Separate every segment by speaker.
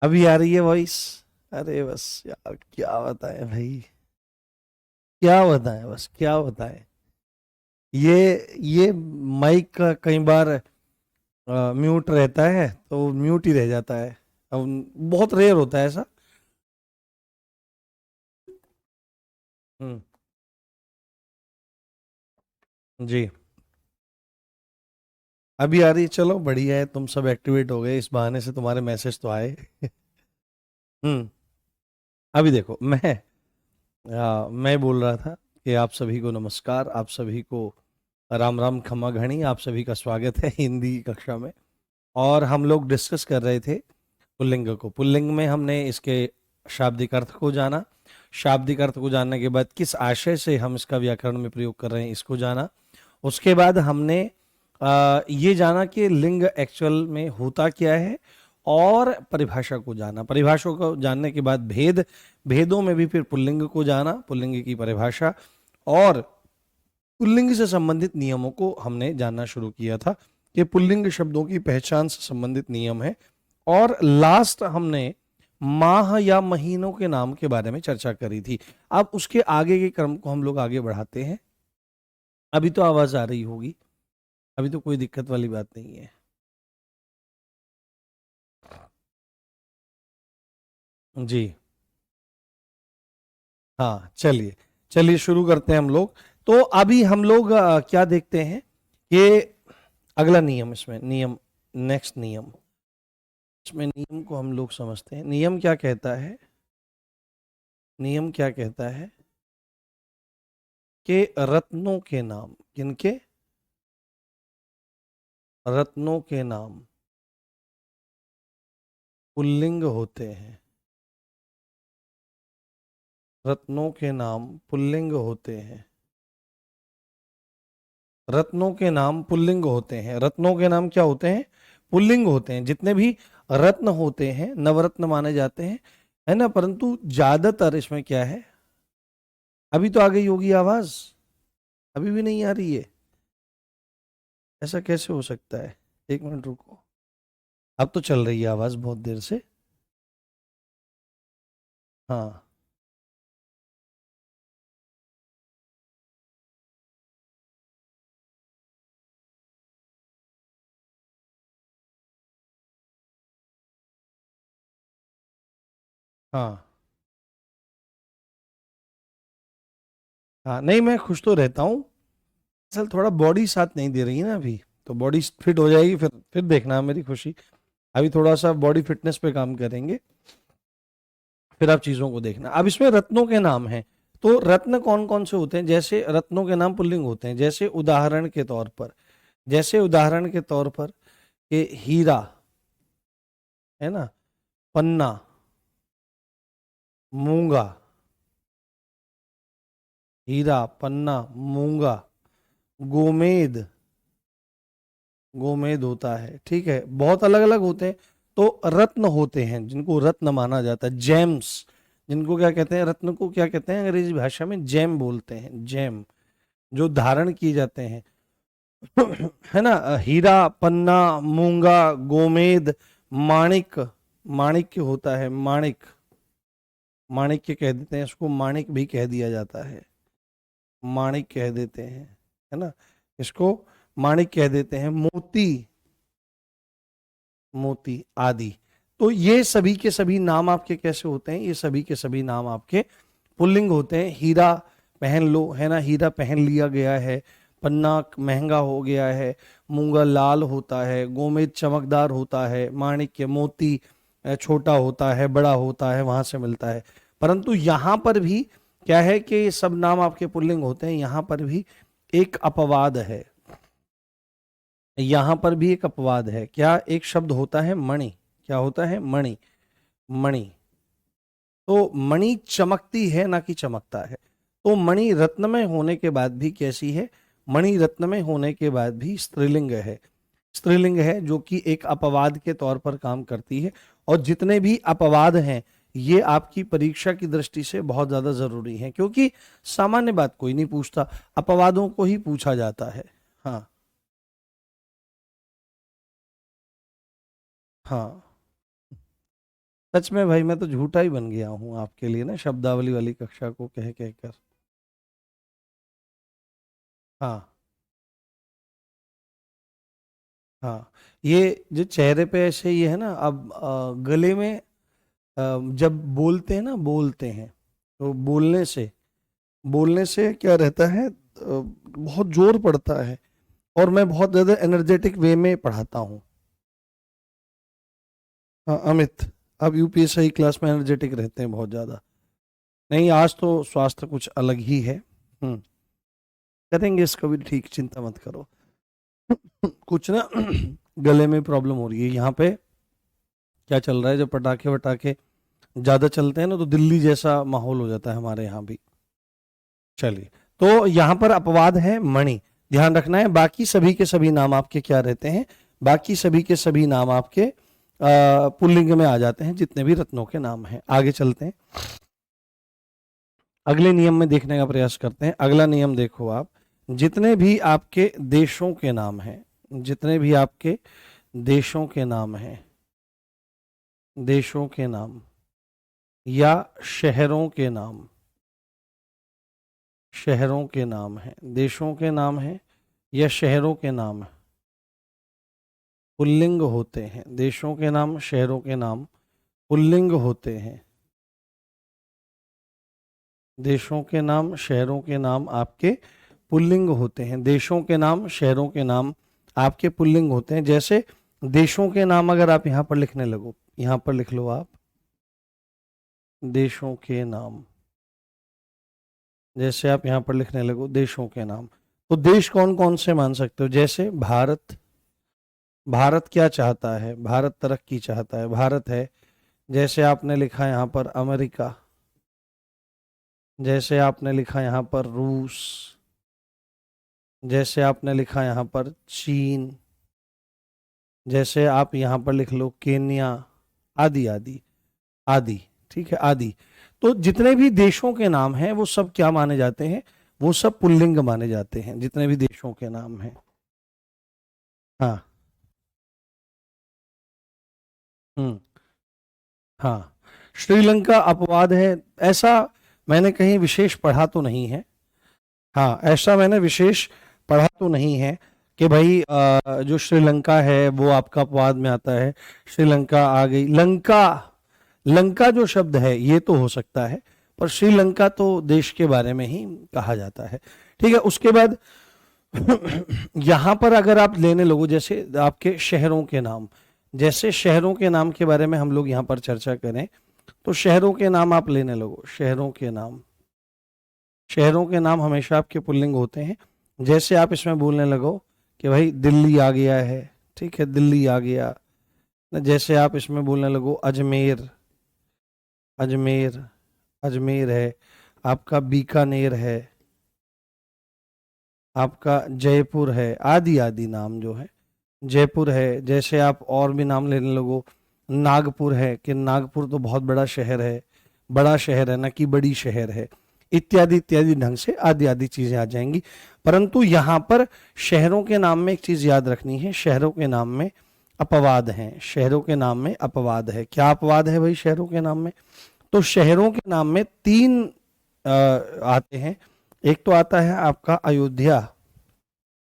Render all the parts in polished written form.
Speaker 1: अभी आ रही है वॉइस? अरे बस यार, क्या बताएं भाई, क्या बताएं, बस क्या बताएं। ये माइक का कई बार म्यूट रहता है तो म्यूट ही रह जाता है। अब बहुत रेयर होता है ऐसा। हम्म। जी। अभी आ रही है, चलो बढ़िया है, तुम सब एक्टिवेट हो गए, इस बहाने से तुम्हारे मैसेज तो आए। हम्म। अभी देखो, मैं बोल रहा था कि आप सभी को नमस्कार, आप सभी को राम राम खमा घणी, आप सभी का स्वागत है हिंदी कक्षा में। और हम लोग डिस्कस कर रहे थे पुल्लिंग को। पुल्लिंग में हमने इसके शाब्दिक अर्थ को जाना। शाब्दिक अर्थ को जानने के बाद किस आशय से हम इसका व्याकरण में प्रयोग कर रहे हैं इसको जाना। उसके बाद हमने ये जाना कि लिंग एक्चुअल में होता क्या है, और परिभाषा को जाना। परिभाषा को जानने के बाद भेदों में भी फिर पुल्लिंग को जाना, पुल्लिंग की परिभाषा, और पुल्लिंग से संबंधित नियमों को हमने जानना शुरू किया था कि पुल्लिंग शब्दों की पहचान से संबंधित नियम है। और लास्ट हमने माह या महीनों के नाम के बारे में चर्चा करी थी। अब उसके आगे के क्रम को हम लोग आगे बढ़ाते हैं। अभी तो आवाज आ रही होगी, अभी तो कोई दिक्कत वाली बात नहीं है। जी। हाँ, चलिए चलिए शुरू करते हैं हम लोग। तो अभी हम लोग क्या देखते हैं कि अगला नियम, इसमें नियम, नेक्स्ट नियम, इसमें नियम को हम लोग समझते हैं। नियम क्या कहता है? नियम क्या कहता है कि रत्नों के नाम, किनके? रत्नों के नाम पुल्लिंग होते हैं। रत्नों के नाम पुल्लिंग होते हैं। रत्नों के नाम पुल्लिंग होते हैं। रत्नों के नाम क्या होते हैं? पुल्लिंग होते हैं। जितने भी रत्न होते हैं नवरत्न माने जाते हैं, है ना। परंतु ज्यादातर इसमें क्या है, अभी तो आ गई होगी आवाज, अभी भी नहीं आ रही है? ऐसा कैसे हो सकता है? एक मिनट रुको। अब तो चल रही है आवाज बहुत देर से। हाँ। हाँ। हाँ, नहीं मैं खुश तो रहता हूँ। असल थोड़ा बॉडी साथ नहीं दे रही है ना अभी। तो बॉडी फिट हो जाएगी, फिर देखना मेरी खुशी। अभी थोड़ा सा बॉडी फिटनेस पे काम करेंगे, फिर आप चीजों को देखना। अब इसमें रत्नों के नाम हैं। तो रत्न कौन कौन से होते हैं? जैसे रत्नों के नाम पुल्लिंग होते हैं, जैसे उदाहरण के तौर पर, जैसे उदाहरण के तौर पर कि हीरा, है ना, पन्ना, मूंगा। हीरा, पन्ना, मूंगा, गोमेद। गोमेद होता है, ठीक है, बहुत अलग अलग होते हैं। तो रत्न होते हैं जिनको रत्न माना जाता है, जेम्स। जिनको क्या कहते हैं, रत्न को क्या कहते हैं अंग्रेजी भाषा में? जेम बोलते हैं, जेम, जो धारण किए जाते हैं। है ना। हीरा, पन्ना, मूंगा, गोमेद, माणिक। माणिक्य होता है, माणिक। माणिक्य कह देते हैं इसको, माणिक भी कह दिया जाता है, माणिक कह देते हैं, है ना। इसको माणिक कह देते हैं, मोती, मोती आदि। तो ये सभी के सभी नाम आपके कैसे होते हैं? ये सभी के सभी नाम आपके पुल्लिंग होते हैं। हीरा पहन लो, है ना, हीरा पहन लिया गया है। पन्ना महंगा हो गया है। मूंगा लाल होता है। गोमेद चमकदार होता है। माणिक्य, मोती छोटा होता है, बड़ा होता है, वहां से मिलता है। परंतु यहां पर भी क्या है कि ये सब नाम आपके पुल्लिंग होते हैं। यहां पर भी एक अपवाद है। यहां पर भी एक अपवाद है। क्या? एक शब्द होता है मणि। क्या होता है? मणि। मणि। तो मणि चमकती है ना कि चमकता है। तो मणि रत्न में होने के बाद भी कैसी है? मणि रत्न में होने के बाद भी स्त्रीलिंग है। स्त्रीलिंग है, जो कि एक अपवाद के तौर पर काम करती है। और जितने भी अपवाद हैं ये आपकी परीक्षा की दृष्टि से बहुत ज्यादा जरूरी है, क्योंकि सामान्य बात कोई नहीं पूछता, अपवादों को ही पूछा जाता है। हाँ। हाँ। सच में भाई मैं तो झूठा ही बन गया हूँ आपके लिए ना, शब्दावली वाली कक्षा को कह कह कर। हाँ हाँ, ये जो चेहरे पे ऐसे ये है ना, अब गले में जब बोलते हैं ना, बोलते हैं तो बोलने से क्या रहता है, बहुत जोर पड़ता है, और मैं बहुत ज्यादा एनर्जेटिक वे में पढ़ाता हूँ। हाँ अमित, अब यूपीएससी क्लास में एनर्जेटिक रहते हैं बहुत ज्यादा। नहीं, आज तो स्वास्थ्य कुछ अलग ही है। करेंगे इसको भी ठीक, चिंता मत करो। कुछ ना गले में प्रॉब्लम हो रही है। यहाँ पे क्या चल रहा है, जब पटाखे वटाखे ज्यादा चलते हैं ना, तो दिल्ली जैसा माहौल हो जाता है हमारे यहाँ भी। चलिए, तो यहाँ पर अपवाद है मणि, ध्यान रखना है। बाकी सभी के सभी नाम आपके क्या रहते हैं, बाकी सभी के सभी नाम आपके पुल्लिंग में आ जाते हैं, जितने भी रत्नों के नाम हैं। आगे चलते हैं, अगले नियम में देखने का प्रयास करते हैं। अगला नियम देखो आप, जितने भी आपके देशों के नाम हैं, जितने भी आपके देशों के नाम हैं, देशों के नाम या शहरों के नाम, शहरों के नाम हैं, देशों के नाम हैं या शहरों के नाम पुल्लिंग होते हैं। देशों के नाम, शहरों के नाम पुल्लिंग होते हैं। देशों के नाम, शहरों के नाम आपके पुल्लिंग होते हैं। देशों के नाम, शहरों के नाम आपके पुल्लिंग होते हैं। जैसे देशों के नाम अगर आप यहां पर लिखने लगो, यहां पर लिख लो आप, देशों के नाम, जैसे आप यहां पर लिखने लगो देशों के नाम, तो देश कौन कौन से मान सकते हो? जैसे भारत, भारत क्या चाहता है? भारत तरक्की चाहता है, भारत है। जैसे आपने लिखा यहाँ पर अमेरिका, जैसे आपने लिखा यहाँ पर रूस, जैसे आपने लिखा यहाँ पर चीन, जैसे आप यहाँ पर लिख लो केन्या, आदि आदि आदि। ठीक है, आदि। तो जितने भी देशों के नाम हैं वो सब क्या माने जाते हैं? वो सब पुल्लिंग माने जाते हैं, जितने भी देशों के नाम हैं। हाँ। हम्म। हाँ, श्रीलंका अपवाद है, ऐसा मैंने कहीं विशेष पढ़ा तो नहीं है। हाँ, ऐसा मैंने विशेष पढ़ा तो नहीं है कि भाई जो श्रीलंका है वो आपका अपवाद में आता है। श्रीलंका आ गई, लंका, लंका जो शब्द है ये तो हो सकता है, पर श्रीलंका तो देश के बारे में ही कहा जाता है। ठीक है, उसके बाद यहां पर अगर आप लेने लोगो, जैसे आपके शहरों के नाम, जैसे शहरों के नाम के बारे में हम लोग यहाँ पर चर्चा करें, तो शहरों के नाम आप लेने लगो, शहरों के नाम, शहरों के नाम हमेशा आपके पुल्लिंग होते हैं। जैसे आप इसमें बोलने लगो कि भाई दिल्ली आ गया है, ठीक है, दिल्ली आ गया। जैसे आप इसमें बोलने लगो अजमेर, अजमेर, अजमेर है आपका, बीकानेर है आपका, जयपुर है, आदि आदि नाम जो है, जयपुर है। जैसे आप और भी नाम लेने लगो, नागपुर है कि नागपुर तो बहुत बड़ा शहर है, बड़ा शहर है ना कि बड़ी शहर है, इत्यादि इत्यादि ढंग से आदि आदि चीजें आ जाएंगी। परंतु यहाँ पर शहरों के नाम में एक चीज याद रखनी है, शहरों के नाम में अपवाद हैं, शहरों के नाम में अपवाद है। क्या अपवाद है भाई शहरों के नाम में? तो शहरों के नाम में तीन आते हैं। एक तो आता है आपका अयोध्या,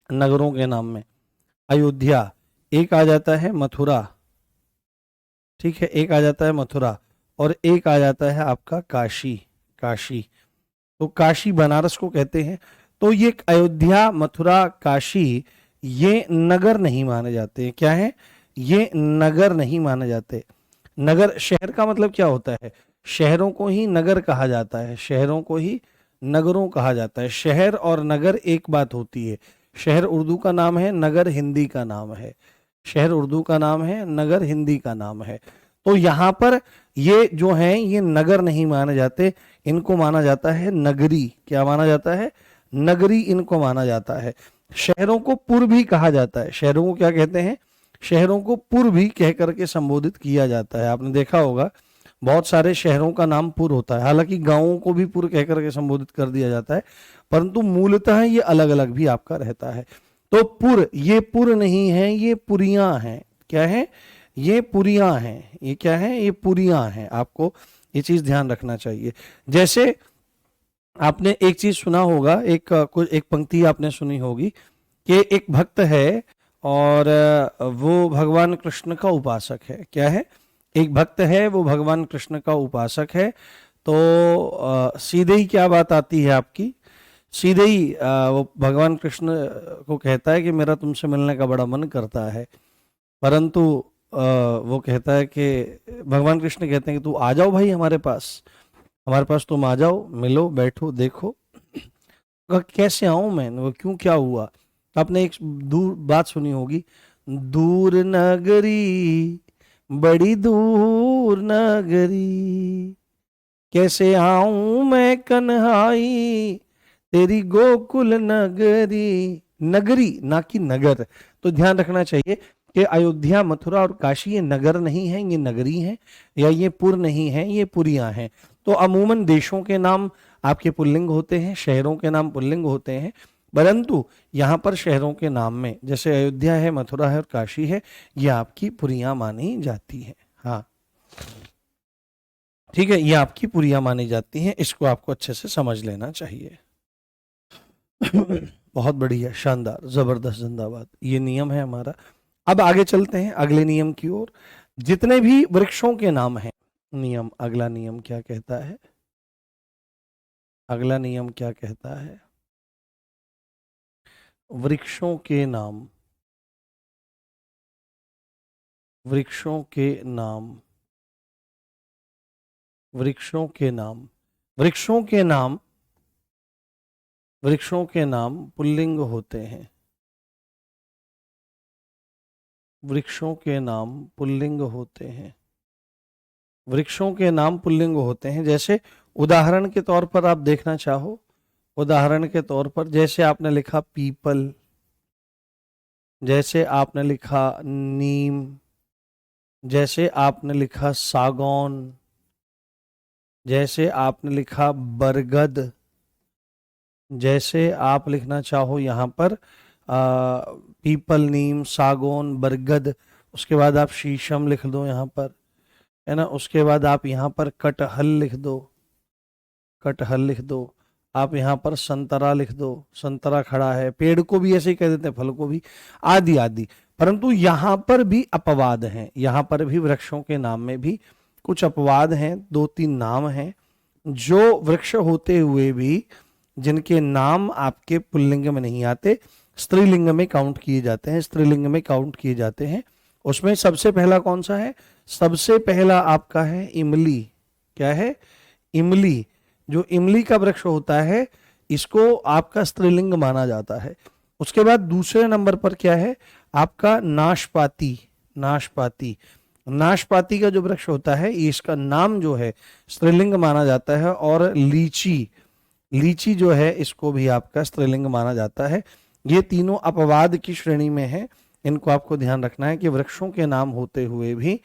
Speaker 1: नगरों के नाम में अयोध्या। एक आ जाता है मथुरा, ठीक है, एक आ जाता है मथुरा, और एक आ जाता है आपका काशी, काशी। तो काशी बनारस को कहते हैं। तो ये अयोध्या, मथुरा, काशी, ये नगर नहीं माने जाते। क्या है? ये नगर नहीं माने जाते। नगर, शहर का मतलब क्या होता है? शहरों को ही नगर कहा जाता है, शहरों को ही नगरों कहा जाता है। शहर और नगर एक बात होती है। शहर उर्दू का नाम है, नगर हिंदी का नाम है। शहर उर्दू का नाम है, नगर हिंदी का नाम है। तो यहाँ पर ये जो हैं ये नगर नहीं माने जाते, इनको माना जाता है नगरी। क्या माना जाता है? नगरी इनको माना जाता है। शहरों को पुर भी कहा जाता है। शहरों को क्या कहते हैं? शहरों को पुर भी कह करके संबोधित किया जाता है। आपने देखा होगा बहुत सारे शहरों का नाम पुर होता है, हालांकि गांवों को भी पुर कह करके संबोधित कर दिया जाता है, परंतु मूलतः ये अलग अलग भी आपका रहता है। तो पुर, ये पुर नहीं है, ये पुरियां हैं। क्या है? ये पुरियां हैं। ये क्या है? ये पुरियां हैं। आपको ये चीज ध्यान रखना चाहिए। जैसे आपने एक चीज सुना होगा, कुछ एक पंक्ति आपने सुनी होगी कि एक भक्त है और वो भगवान कृष्ण का उपासक है। क्या है? एक भक्त है, वो भगवान कृष्ण का उपासक है। तो सीधे ही क्या बात आती है आपकी? सीधे ही वो भगवान कृष्ण को कहता है कि मेरा तुमसे मिलने का बड़ा मन करता है, परंतु वो कहता है कि भगवान कृष्ण कहते हैं कि तू आ जाओ भाई हमारे पास तुम आ जाओ, मिलो, बैठो, देखो। कहा, कैसे आऊं मैं? वो क्यों, क्या हुआ? तो आपने एक दूर बात सुनी होगी, दूर नगरी, बड़ी दूर नगरी, कैसे आऊं मैं कन्हाई तेरी गोकुल नगरी। नगरी ना कि नगर। तो ध्यान रखना चाहिए कि अयोध्या, मथुरा और काशी ये नगर नहीं है, ये नगरी है, या ये पुर नहीं है, ये पुरियां हैं। तो अमूमन देशों के नाम आपके पुल्लिंग होते हैं, शहरों के नाम पुल्लिंग होते हैं, परंतु यहाँ पर शहरों के नाम में जैसे अयोध्या है, मथुरा है और काशी है, ये आपकी पुरियां मानी जाती है। हाँ, ठीक है, ये आपकी पुरियां मानी जाती हैं। इसको आपको अच्छे से समझ लेना चाहिए। बहुत बढ़िया, शानदार, जबरदस्त, जिंदाबाद। ये नियम है हमारा। अब आगे चलते हैं अगले नियम की ओर। जितने भी वृक्षों के नाम हैं, नियम, अगला नियम क्या कहता है? अगला नियम क्या कहता है? वृक्षों के नाम, वृक्षों के नाम, वृक्षों के नाम, वृक्षों के नाम, वृक्षों के नाम पुल्लिंग होते हैं। वृक्षों के नाम पुल्लिंग होते हैं। वृक्षों के नाम पुल्लिंग होते हैं। जैसे उदाहरण के तौर पर आप देखना चाहो, उदाहरण के तौर पर जैसे आपने लिखा पीपल, जैसे आपने लिखा नीम, जैसे आपने लिखा सागौन, जैसे आपने लिखा बरगद, जैसे आप लिखना चाहो यहाँ पर पीपल, नीम, सागौन, बरगद, उसके बाद आप शीशम लिख दो यहाँ पर, है ना। उसके बाद आप यहाँ पर कटहल लिख दो, कटहल लिख दो। आप यहाँ पर संतरा लिख दो, संतरा खड़ा है। पेड़ को भी ऐसे ही कह देते हैं, फल को भी, आदि आदि। परंतु यहाँ पर भी अपवाद हैं। यहाँ पर भी वृक्षों के नाम में भी कुछ अपवाद हैं। दो तीन नाम हैं जो वृक्ष होते हुए भी जिनके नाम आपके पुल्लिंग में नहीं आते, स्त्रीलिंग में काउंट किए जाते हैं, स्त्रीलिंग में काउंट किए जाते हैं। उसमें सबसे पहला कौन सा है? सबसे पहला आपका है इमली। क्या है? इमली। जो इमली का वृक्ष होता है, इसको आपका स्त्रीलिंग माना जाता है। उसके बाद दूसरे नंबर पर क्या है? आपका नाशपाती। नाशपाती, नाशपाती का जो वृक्ष होता है, इसका नाम जो है स्त्रीलिंग माना जाता है। और लीची, लीची जो है इसको भी आपका स्त्रीलिंग माना जाता है। ये तीनों अपवाद की श्रेणी में है। इनको आपको ध्यान रखना है कि वृक्षों के नाम होते हुए भी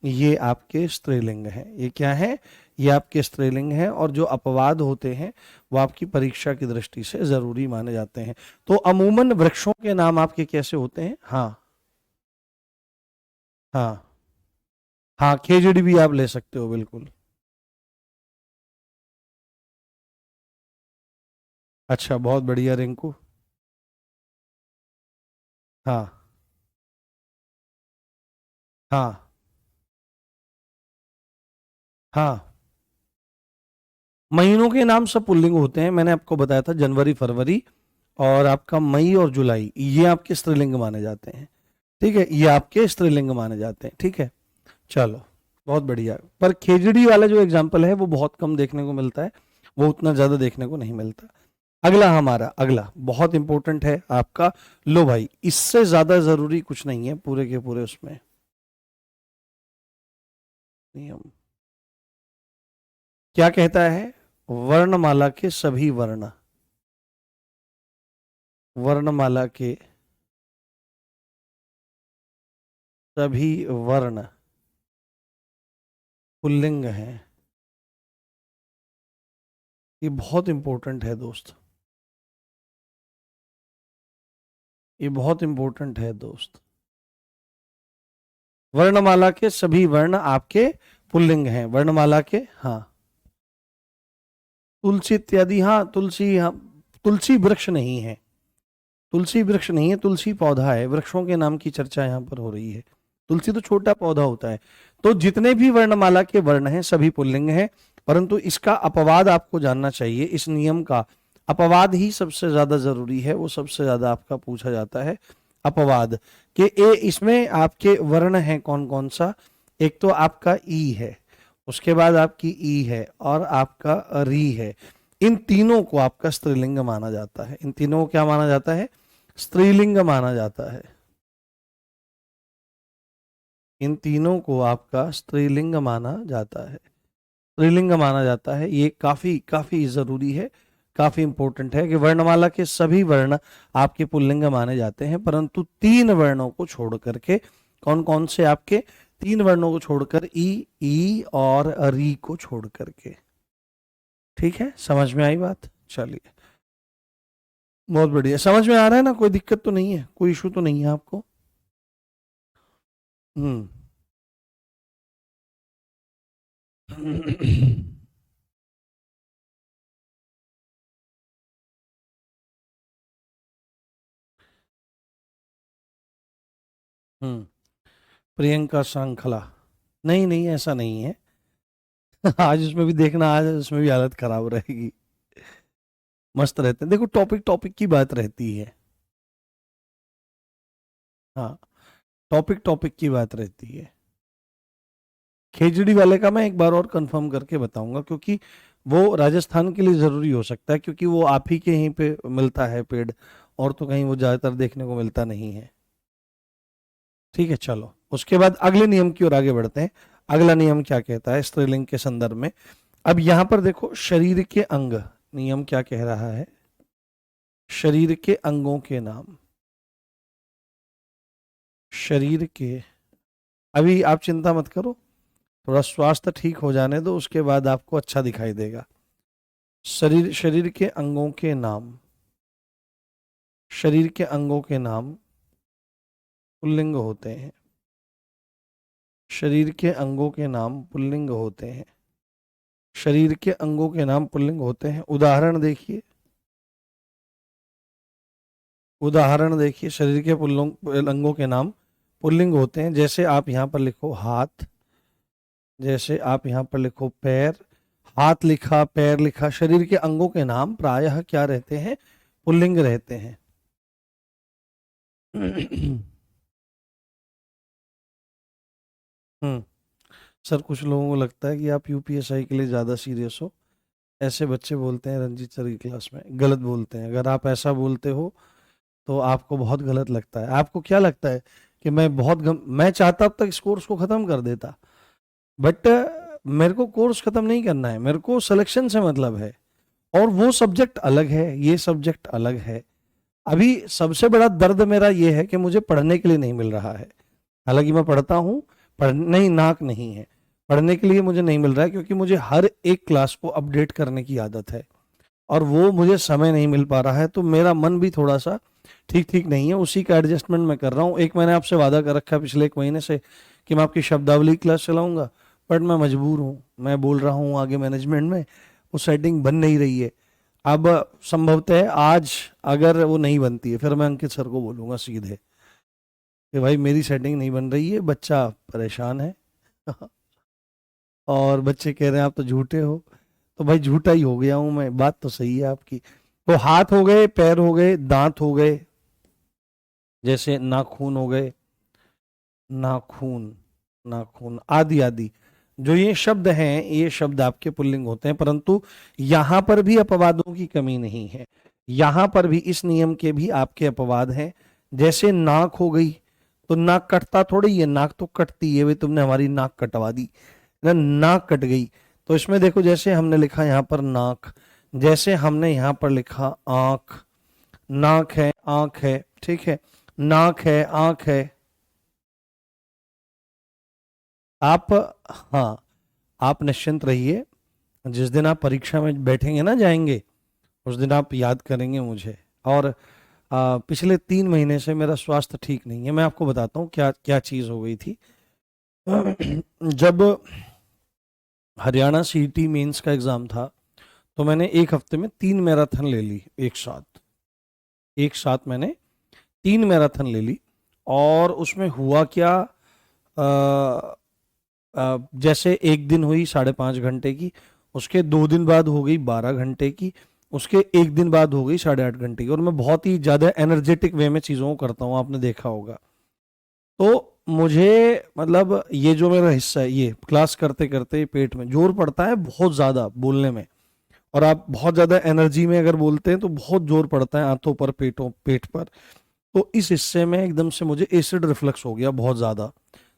Speaker 1: ये आपके स्त्रीलिंग है। ये क्या है? ये आपके स्त्रीलिंग है। और जो अपवाद होते हैं वो आपकी परीक्षा की दृष्टि से जरूरी माने जाते हैं। तो अमूमन वृक्षों के नाम आपके कैसे होते हैं? हाँ, हाँ, हाँ, खेजड़ी भी आप ले सकते हो, बिल्कुल। अच्छा, बहुत बढ़िया रिंकू। हाँ, हाँ, हाँ, महीनों के नाम सब पुल्लिंग होते हैं। मैंने आपको बताया था जनवरी, फरवरी और आपका मई और जुलाई, ये आपके स्त्रीलिंग माने जाते हैं। ठीक है, ये आपके स्त्रीलिंग माने जाते हैं। ठीक है, चलो, बहुत बढ़िया। पर खेजड़ी वाला जो एग्जाम्पल है वो बहुत कम देखने को मिलता है, वो उतना ज्यादा देखने को नहीं मिलता। अगला, हमारा अगला बहुत इंपॉर्टेंट है आपका। लो भाई, इससे ज्यादा जरूरी कुछ नहीं है पूरे के पूरे उसमें नियम। क्या कहता है? वर्णमाला के सभी वर्ण, वर्णमाला के सभी वर्ण पुल्लिंग हैं। ये बहुत इंपॉर्टेंट है दोस्त, ये बहुत इंपॉर्टेंट है दोस्त। वर्णमाला के सभी वर्ण आपके पुल्लिंग हैं, वर्णमाला के। हाँ, तुलसी इत्यादि, हाँ तुलसी, हाँ तुलसी वृक्ष नहीं है, तुलसी वृक्ष नहीं है, तुलसी पौधा है। वृक्षों के नाम की चर्चा यहाँ पर हो रही है, तुलसी तो छोटा पौधा होता है। तो जितने भी वर्णमाला के वर्ण हैं सभी पुल्लिंग हैं, परंतु इसका अपवाद आपको जानना चाहिए। इस नियम का अपवाद ही सबसे ज्यादा जरूरी है, वो सबसे ज्यादा आपका पूछा जाता है अपवाद के। इसमें आपके वर्ण हैं कौन कौन सा? एक तो आपका ई है, उसके बाद आपकी ई है, और आपका री है। इन तीनों को आपका स्त्रीलिंग माना जाता है। इन तीनों को क्या माना जाता है? स्त्रीलिंग माना जाता है। इन तीनों को आपका स्त्रीलिंग माना जाता है, स्त्रीलिंग माना जाता है। ये काफी काफी जरूरी है, काफी इंपॉर्टेंट है कि वर्णमाला के सभी वर्ण आपके पुल्लिंग माने जाते हैं, परंतु तीन वर्णों को छोड़ करके। कौन कौन से? आपके तीन वर्णों को छोड़कर, ई और री को छोड़ करके। ठीक है, समझ में आई बात? चलिए, बहुत बढ़िया, समझ में आ रहा है ना? कोई दिक्कत तो नहीं है, कोई इशू तो नहीं है आपको? हम्म। हम्म। प्रियंका श्रृंखला? नहीं नहीं, ऐसा नहीं है। आज उसमें भी देखना, आज उसमें भी हालत खराब रहेगी। मस्त रहते हैं, देखो टॉपिक टॉपिक की बात रहती है। हाँ, टॉपिक टॉपिक की बात रहती है। खेजड़ी वाले का मैं एक बार और कंफर्म करके बताऊंगा, क्योंकि वो राजस्थान के लिए जरूरी हो सकता है, क्योंकि वो आप ही के यहीं पे मिलता है पेड़, और तो कहीं वो ज्यादातर देखने को मिलता नहीं है। ठीक है, चलो उसके बाद अगले नियम की ओर आगे बढ़ते हैं। अगला नियम क्या कहता है स्त्रीलिंग के संदर्भ में? अब यहां पर देखो, शरीर के अंग, नियम क्या कह रहा है? शरीर के अंगों के नाम, शरीर के, अभी आप चिंता मत करो, थोड़ा स्वास्थ्य ठीक हो जाने दो, उसके बाद आपको अच्छा दिखाई देगा। शरीर, शरीर के अंगों के नाम, शरीर के अंगों के नाम पुल्लिंग होते हैं। शरीर के अंगों के नाम पुल्लिंग होते हैं। शरीर के अंगों के नाम पुल्लिंग होते हैं। उदाहरण देखिए, उदाहरण देखिए, शरीर के अंगों के नाम पुल्लिंग होते हैं। जैसे आप यहाँ पर लिखो हाथ, जैसे आप यहाँ पर लिखो पैर, हाथ लिखा, पैर लिखा, शरीर के अंगों के नाम प्रायः क्या रहते हैं? पुल्लिंग रहते हैं। हम्म। सर, कुछ लोगों को लगता है कि आप यूपीएसआई के लिए ज्यादा सीरियस हो, ऐसे बच्चे बोलते हैं रंजीत सर की क्लास में, गलत बोलते हैं। अगर आप ऐसा बोलते हो तो आपको बहुत गलत लगता है। आपको क्या लगता है कि मैं मैं चाहता अब तक इस कोर्स को खत्म कर देता, बट मेरे को कोर्स खत्म नहीं करना है, मेरे को सिलेक्शन से मतलब है, और वो सब्जेक्ट अलग है, ये सब्जेक्ट अलग है। अभी सबसे बड़ा दर्द मेरा ये है कि मुझे पढ़ने के लिए नहीं मिल रहा है। हालांकि मैं पढ़ता हूँ, पढ़ने ही नाक नहीं है, पढ़ने के लिए मुझे नहीं मिल रहा है, क्योंकि मुझे हर एक क्लास को अपडेट करने की आदत है, और वो मुझे समय नहीं मिल पा रहा है। तो मेरा मन भी थोड़ा सा ठीक ठीक नहीं है, उसी का एडजस्टमेंट मैं कर रहा हूँ। एक मैंने आपसे वादा कर रखा है पिछले एक महीने से कि मैं आपकी शब्दावली क्लास चलाऊंगा, बट मैं मजबूर हूँ, मैं बोल रहा हूँ आगे मैनेजमेंट में, वो सेटिंग बन नहीं रही है। अब संभवतः आज अगर वो नहीं बनती है, फिर मैं अंकित सर को बोलूंगा सीधे कि भाई मेरी सेटिंग नहीं बन रही है, बच्चा परेशान है। और बच्चे कह रहे हैं आप तो झूठे हो, तो भाई झूठा ही हो गया हूं मैं, बात तो सही है आपकी। तो हाथ हो गए, पैर हो गए, दांत हो गए, जैसे नाखून हो गए, नाखून, नाखून आदि आदि, जो ये शब्द हैं, ये शब्द आपके पुल्लिंग होते हैं। परंतु यहां पर भी अपवादों की कमी नहीं है, यहां पर भी इस नियम के भी आपके अपवाद हैं। जैसे नाक हो गई, तो नाक कटता थोड़ी है, नाक तो कटती है, वे तुमने हमारी नाक कटवा दी ना, नाक कट गई। तो इसमें देखो, जैसे हमने लिखा यहाँ पर नाक, जैसे हमने यहाँ पर लिखा आंख, नाक है, आंख है, ठीक है, नाक है, आंख है। आप, हाँ, आप निश्चिंत रहिए, जिस दिन आप परीक्षा में बैठेंगे ना, जाएंगे, उस दिन आप याद करेंगे मुझे। और पिछले 3 महीने से मेरा स्वास्थ्य ठीक नहीं है। मैं आपको बताता हूँ क्या क्या चीज़ हो गई थी। जब हरियाणा सीईटी मेंस का एग्जाम था तो मैंने एक हफ्ते में 3 मैराथन ले ली एक साथ मैंने 3 मैराथन ले ली। और उसमें हुआ क्या, जैसे एक दिन हुई 5.5 घंटे की, उसके 2 दिन बाद हो गई 12 घंटे की, उसके एक दिन बाद हो गई 8.5 घंटे की। और मैं बहुत ही ज़्यादा एनर्जेटिक वे में चीज़ों को करता हूँ, आपने देखा होगा। तो मुझे मतलब ये जो मेरा हिस्सा है, ये क्लास करते करते पेट में जोर पड़ता है बहुत ज़्यादा बोलने में। और आप बहुत ज़्यादा एनर्जी में अगर बोलते हैं तो बहुत जोर पड़ता है आंतों पर, पेट पर। तो इस हिस्से में एकदम से मुझे एसिड रिफ्लक्स हो गया बहुत ज़्यादा,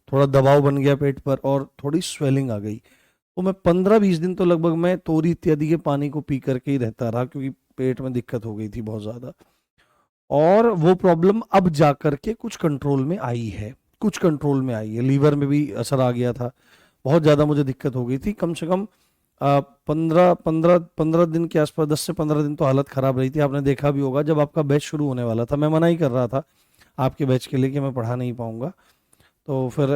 Speaker 1: थोड़ा दबाव बन गया पेट पर और थोड़ी स्वेलिंग आ गई। तो मैं 15-20 दिन तो लगभग मैं तोरी इत्यादि के पानी को पी करके ही रहता रहा, क्योंकि पेट में दिक्कत हो गई थी बहुत ज़्यादा। और वो प्रॉब्लम अब जा करके कुछ कंट्रोल में आई है, कुछ कंट्रोल में आई है। लीवर में भी असर आ गया था, बहुत ज़्यादा मुझे दिक्कत हो गई थी। कम से कम 15 दिन के आसपास, 10 से 15 दिन तो हालत ख़राब रही थी। आपने देखा भी होगा, जब आपका बैच शुरू होने वाला था मैं मना ही कर रहा था आपके बैच के लिए कि मैं पढ़ा नहीं पाऊंगा। तो फिर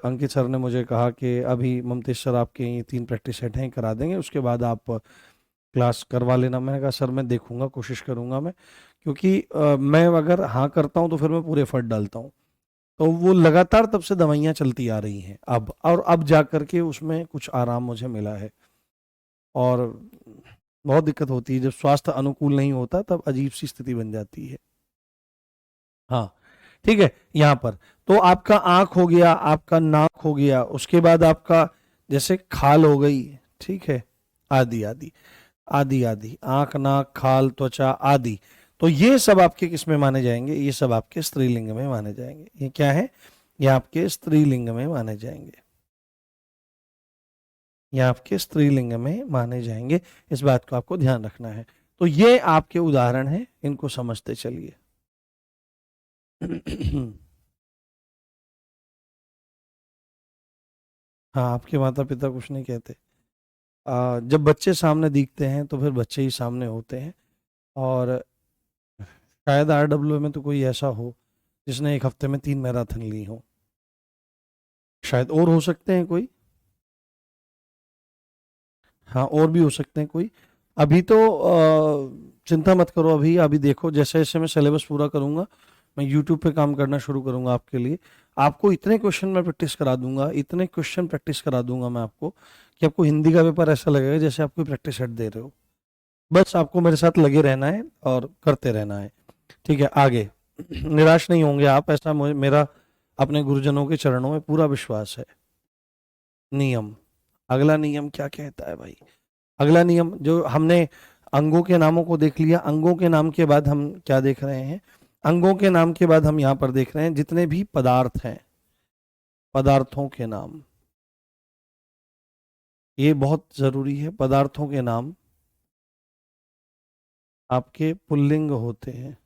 Speaker 1: अंकित सर ने मुझे कहा कि अभी ममतेश सर आपके ये 3 प्रैक्टिस सेट हैं, करा देंगे, उसके बाद आप क्लास करवा लेना। मैंने कहा सर मैं देखूंगा, कोशिश करूंगा मैं, क्योंकि मैं अगर हाँ करता हूँ तो फिर मैं पूरे एफर्ट डालता हूँ। तो वो लगातार तब से दवाइयाँ चलती आ रही हैं अब, और अब जा करके उसमें कुछ आराम मुझे मिला है। और बहुत दिक्कत होती है जब स्वास्थ्य अनुकूल नहीं होता, तब अजीब सी स्थिति बन जाती है। हाँ, ठीक है। यहाँ पर तो आपका आंख हो गया, आपका नाक हो गया, उसके बाद आपका जैसे खाल हो गई, ठीक है, आदि आदि आदि आदि, आंख नाक खाल त्वचा आदि। तो ये सब आपके किस में माने जाएंगे? ये सब आपके स्त्रीलिंग में माने जाएंगे। ये क्या है? ये आपके स्त्रीलिंग में माने जाएंगे, ये आपके स्त्रीलिंग में माने जाएंगे। इस बात को आपको ध्यान रखना है। तो ये आपके उदाहरण हैं, इनको समझते चलिए। हाँ, आपके माता पिता कुछ नहीं कहते। जब बच्चे सामने दिखते हैं तो फिर बच्चे ही सामने होते हैं। और शायद आरडब्ल्यू में तो कोई ऐसा हो जिसने एक हफ्ते में 3 मैराथन ली हो, शायद और हो सकते हैं कोई। हाँ, और भी हो सकते हैं कोई। अभी तो चिंता मत करो, अभी अभी देखो, जैसे जैसे मैं सिलेबस पूरा करूंगा, मैं यूट्यूब पे काम करना शुरू करूंगा आपके लिए। आपको इतने क्वेश्चन मैं प्रैक्टिस करा दूंगा, इतने क्वेश्चन प्रैक्टिस करा दूंगा मैं आपको, कि आपको हिंदी का पेपर ऐसा लगेगा जैसे आप कोई प्रैक्टिस सेट दे रहे हो। बस आपको मेरे साथ लगे रहना है और करते रहना है, ठीक है। आगे निराश नहीं होंगे आप, ऐसा मेरा अपने गुरुजनों के चरणों में पूरा विश्वास है। नियम, अगला नियम क्या कहता है भाई? अगला नियम जो हमने अंगों के नामों को देख लिया, अंगों के नाम के बाद हम क्या देख रहे हैं? अंगों के नाम के बाद हम यहाँ पर देख रहे हैं जितने भी पदार्थ हैं, पदार्थों के नाम। ये बहुत जरूरी है, पदार्थों के नाम आपके पुल्लिंग होते हैं।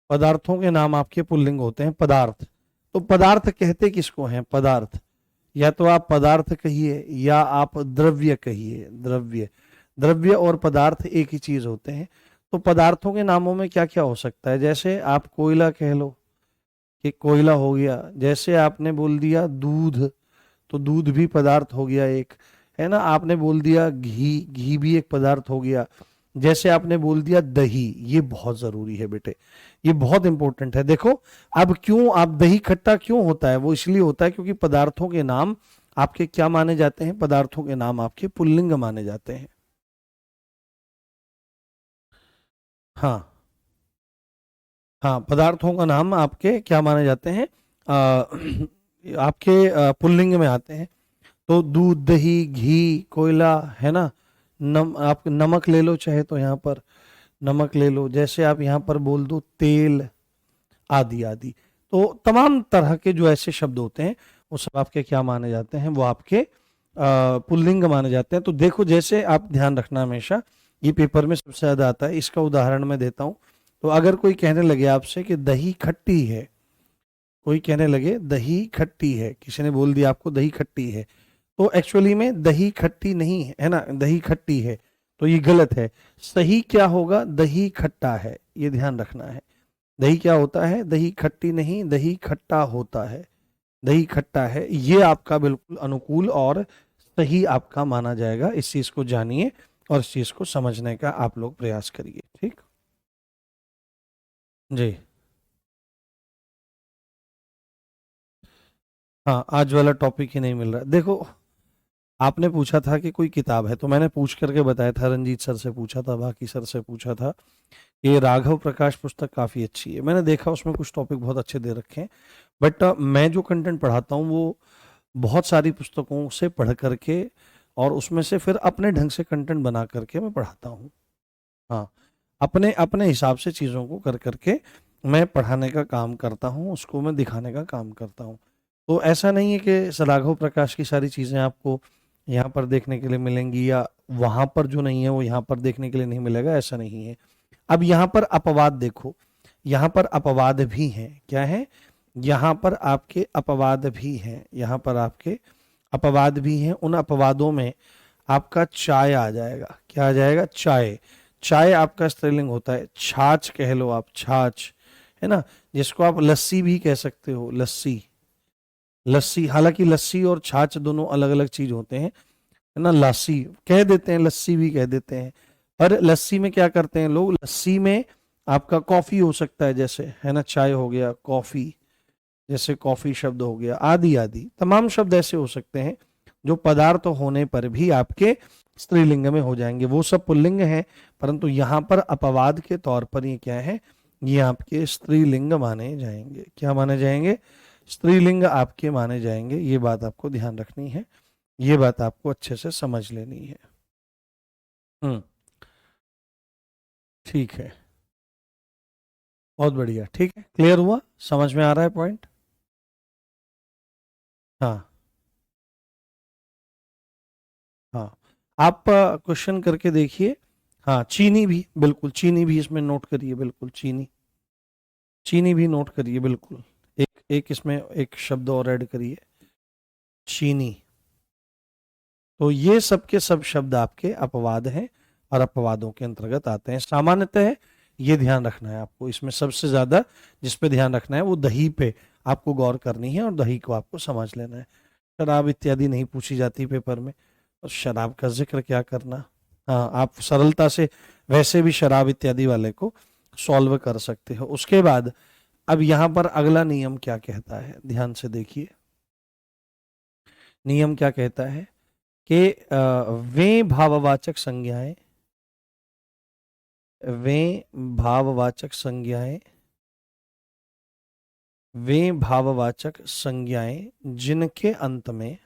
Speaker 1: पदार्थों के नाम आपके पुल्लिंग होते हैं, पदार्थ। तो पदार्थ कहते किसको हैं? पदार्थ, या तो आप पदार्थ कहिए या आप द्रव्य कहिए। द्रव्य, द्रव्य और पदार्थ एक ही चीज होते हैं। तो पदार्थों के नामों में क्या क्या हो सकता है? जैसे आप कोयला कह लो कि कोयला हो गया, जैसे आपने बोल दिया दूध, तो दूध भी पदार्थ हो गया एक, है ना। आपने बोल दिया घी, घी भी एक पदार्थ हो गया। जैसे आपने बोल दिया दही, ये बहुत जरूरी है बेटे, ये बहुत इंपॉर्टेंट है। देखो, अब क्यों आप दही खट्टा क्यों होता है? वो इसलिए होता है क्योंकि पदार्थों के नाम आपके क्या माने जाते हैं? पदार्थों के नाम आपके पुल्लिंग माने जाते हैं। हाँ, हाँ, पदार्थों का नाम आपके क्या माने जाते हैं? आपके पुल्लिंग में आते हैं। तो दूध, दही, घी, कोयला, है ना। आप नमक ले लो चाहे तो, यहाँ पर नमक ले लो। जैसे आप यहाँ पर बोल दो तेल, आदि आदि। तो तमाम तरह के जो ऐसे शब्द होते हैं वो सब आपके क्या माने जाते हैं? वो आपके पुल्लिंग माने जाते हैं। तो देखो, जैसे आप ध्यान रखना हमेशा, ये पेपर में सबसे ज्यादा आता है। इसका उदाहरण मैं देता हूँ। तो अगर कोई कहने लगे आपसे कि दही खट्टी है, कोई कहने लगे दही खट्टी है, किसी ने बोल दिया आपको दही खट्टी है, तो एक्चुअली में दही खट्टी नहीं है, है ना, दही खट्टी है, तो ये गलत है। सही क्या होगा? दही खट्टा है, ये ध्यान रखना है। दही क्या होता है? दही खट्टी नहीं, दही खट्टा होता है। दही खट्टा है, ये आपका बिल्कुल अनुकूल और सही आपका माना जाएगा। इस चीज को जानिए और इस चीज को समझने का आप लोग प्रयास करिए। ठीक जी। हाँ, आज वाला टॉपिक ही नहीं मिल रहा। देखो, आपने पूछा था कि कोई किताब है, तो मैंने पूछ करके बताया था, रंजीत सर से पूछा था, बाकी सर से पूछा था। ये राघव प्रकाश पुस्तक काफ़ी अच्छी है, मैंने देखा उसमें कुछ टॉपिक बहुत अच्छे दे रखे हैं। बट मैं जो कंटेंट पढ़ाता हूँ वो बहुत सारी पुस्तकों से पढ़ करके और उसमें से फिर अपने ढंग से कंटेंट बना करके मैं पढ़ाता हूँ। हाँ, अपने अपने हिसाब से चीज़ों को कर करके मैं पढ़ाने का काम करता हूँ, उसको मैं दिखाने का काम करता हूँ। तो ऐसा नहीं है कि राघव प्रकाश की सारी चीज़ें आपको यहाँ पर देखने के लिए मिलेंगी या वहाँ पर जो नहीं है वो यहाँ पर देखने के लिए नहीं मिलेगा, ऐसा नहीं है। अब यहाँ पर अपवाद देखो, यहाँ पर अपवाद भी हैं। क्या है? यहाँ पर आपके अपवाद भी हैं, यहाँ पर आपके अपवाद भी हैं। उन अपवादों में आपका चाय आ जाएगा। क्या आ जाएगा? चाय। चाय आपका स्त्रीलिंग होता है, छाछ कह लो आप, छाछ, है ना, जिसको आप लस्सी भी कह सकते हो, लस्सी। लस्सी, हालांकि लस्सी और छाछ दोनों अलग अलग चीज होते हैं, है ना। लस्सी कह देते हैं, लस्सी भी कह देते हैं। पर लस्सी में क्या करते हैं लोग? लस्सी में आपका कॉफी हो सकता है, जैसे, है ना, चाय हो गया, कॉफी, जैसे कॉफी शब्द हो गया, आदि आदि तमाम शब्द ऐसे हो सकते हैं जो पदार्थ होने पर भी आपके स्त्रीलिंग में हो जाएंगे। वो सब पुल्लिंग है, परंतु यहाँ पर अपवाद के तौर पर ये क्या है? ये आपके स्त्रीलिंग माने जाएंगे। क्या माने जाएंगे? स्त्रीलिंग आपके माने जाएंगे। ये बात आपको ध्यान रखनी है, ये बात आपको अच्छे से समझ लेनी है। हम्म। ठीक है, बहुत बढ़िया। ठीक है, क्लियर हुआ? समझ में आ रहा है पॉइंट? हाँ। हाँ, आप क्वेश्चन करके देखिए। हाँ, चीनी भी, बिल्कुल चीनी भी इसमें नोट करिए, बिल्कुल चीनी, चीनी भी नोट करिए, बिल्कुल। एक एक इसमें एक शब्द और ऐड करिए, चीनी। तो ये सब के सब शब्द आपके अपवाद हैं और अपवादों के अंतर्गत आते हैं। सामान्यतः ये ध्यान रखना है आपको, इसमें सबसे ज्यादा जिस पे ध्यान रखना है वो दही पे आपको गौर करनी है और दही को आपको समझ लेना है। शराब इत्यादि नहीं पूछी जाती पेपर में, और शराब का जिक्र क्या करना। हाँ, आप सरलता से वैसे भी शराब इत्यादि वाले को सॉल्व कर सकते हो। उसके बाद अब यहाँ पर अगला नियम क्या कहता है, ध्यान से देखिए। नियम क्या कहता है कि वे भाववाचक संज्ञाएं, वे भाववाचक संज्ञाएं, वे भाववाचक संज्ञाएं जिनके अंत में,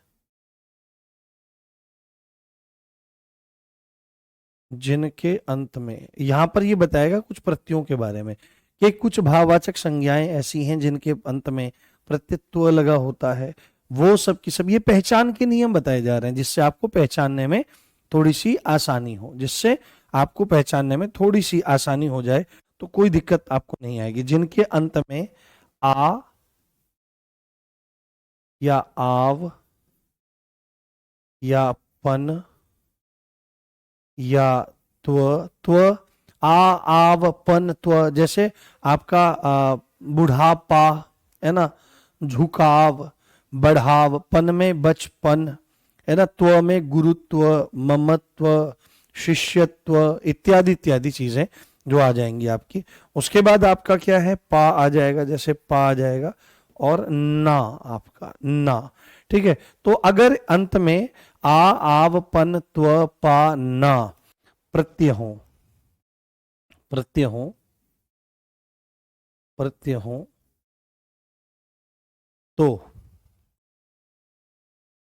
Speaker 1: जिनके अंत में, यहां पर ये बताएगा कुछ प्रत्ययों के बारे में कि कुछ भाववाचक संज्ञाएं ऐसी हैं जिनके अंत में प्रत्ययत्व लगा होता है। वो सब की सब ये पहचान के नियम बताए जा रहे हैं, जिससे आपको पहचानने में थोड़ी सी आसानी हो, जिससे आपको पहचानने में थोड़ी सी आसानी हो जाए, तो कोई दिक्कत आपको नहीं आएगी। जिनके अंत में आ या आव या पन या त्व, त्व, आ आव पन त्व, जैसे आपका बुढ़ापा, है ना, झुकाव, बढ़ाव, पन में बचपन, है ना, त्व में गुरुत्व, ममत्व, शिष्यत्व, इत्यादि इत्यादि चीजें जो आ जाएंगी आपकी। उसके बाद आपका क्या है? पा आ जाएगा, जैसे पा आ जाएगा, और ना, आपका ना। ठीक है, तो अगर अंत में आ आव पन त्व पा ना प्रत्यय हो, प्रत्यय हो, प्रत्यय हो, तो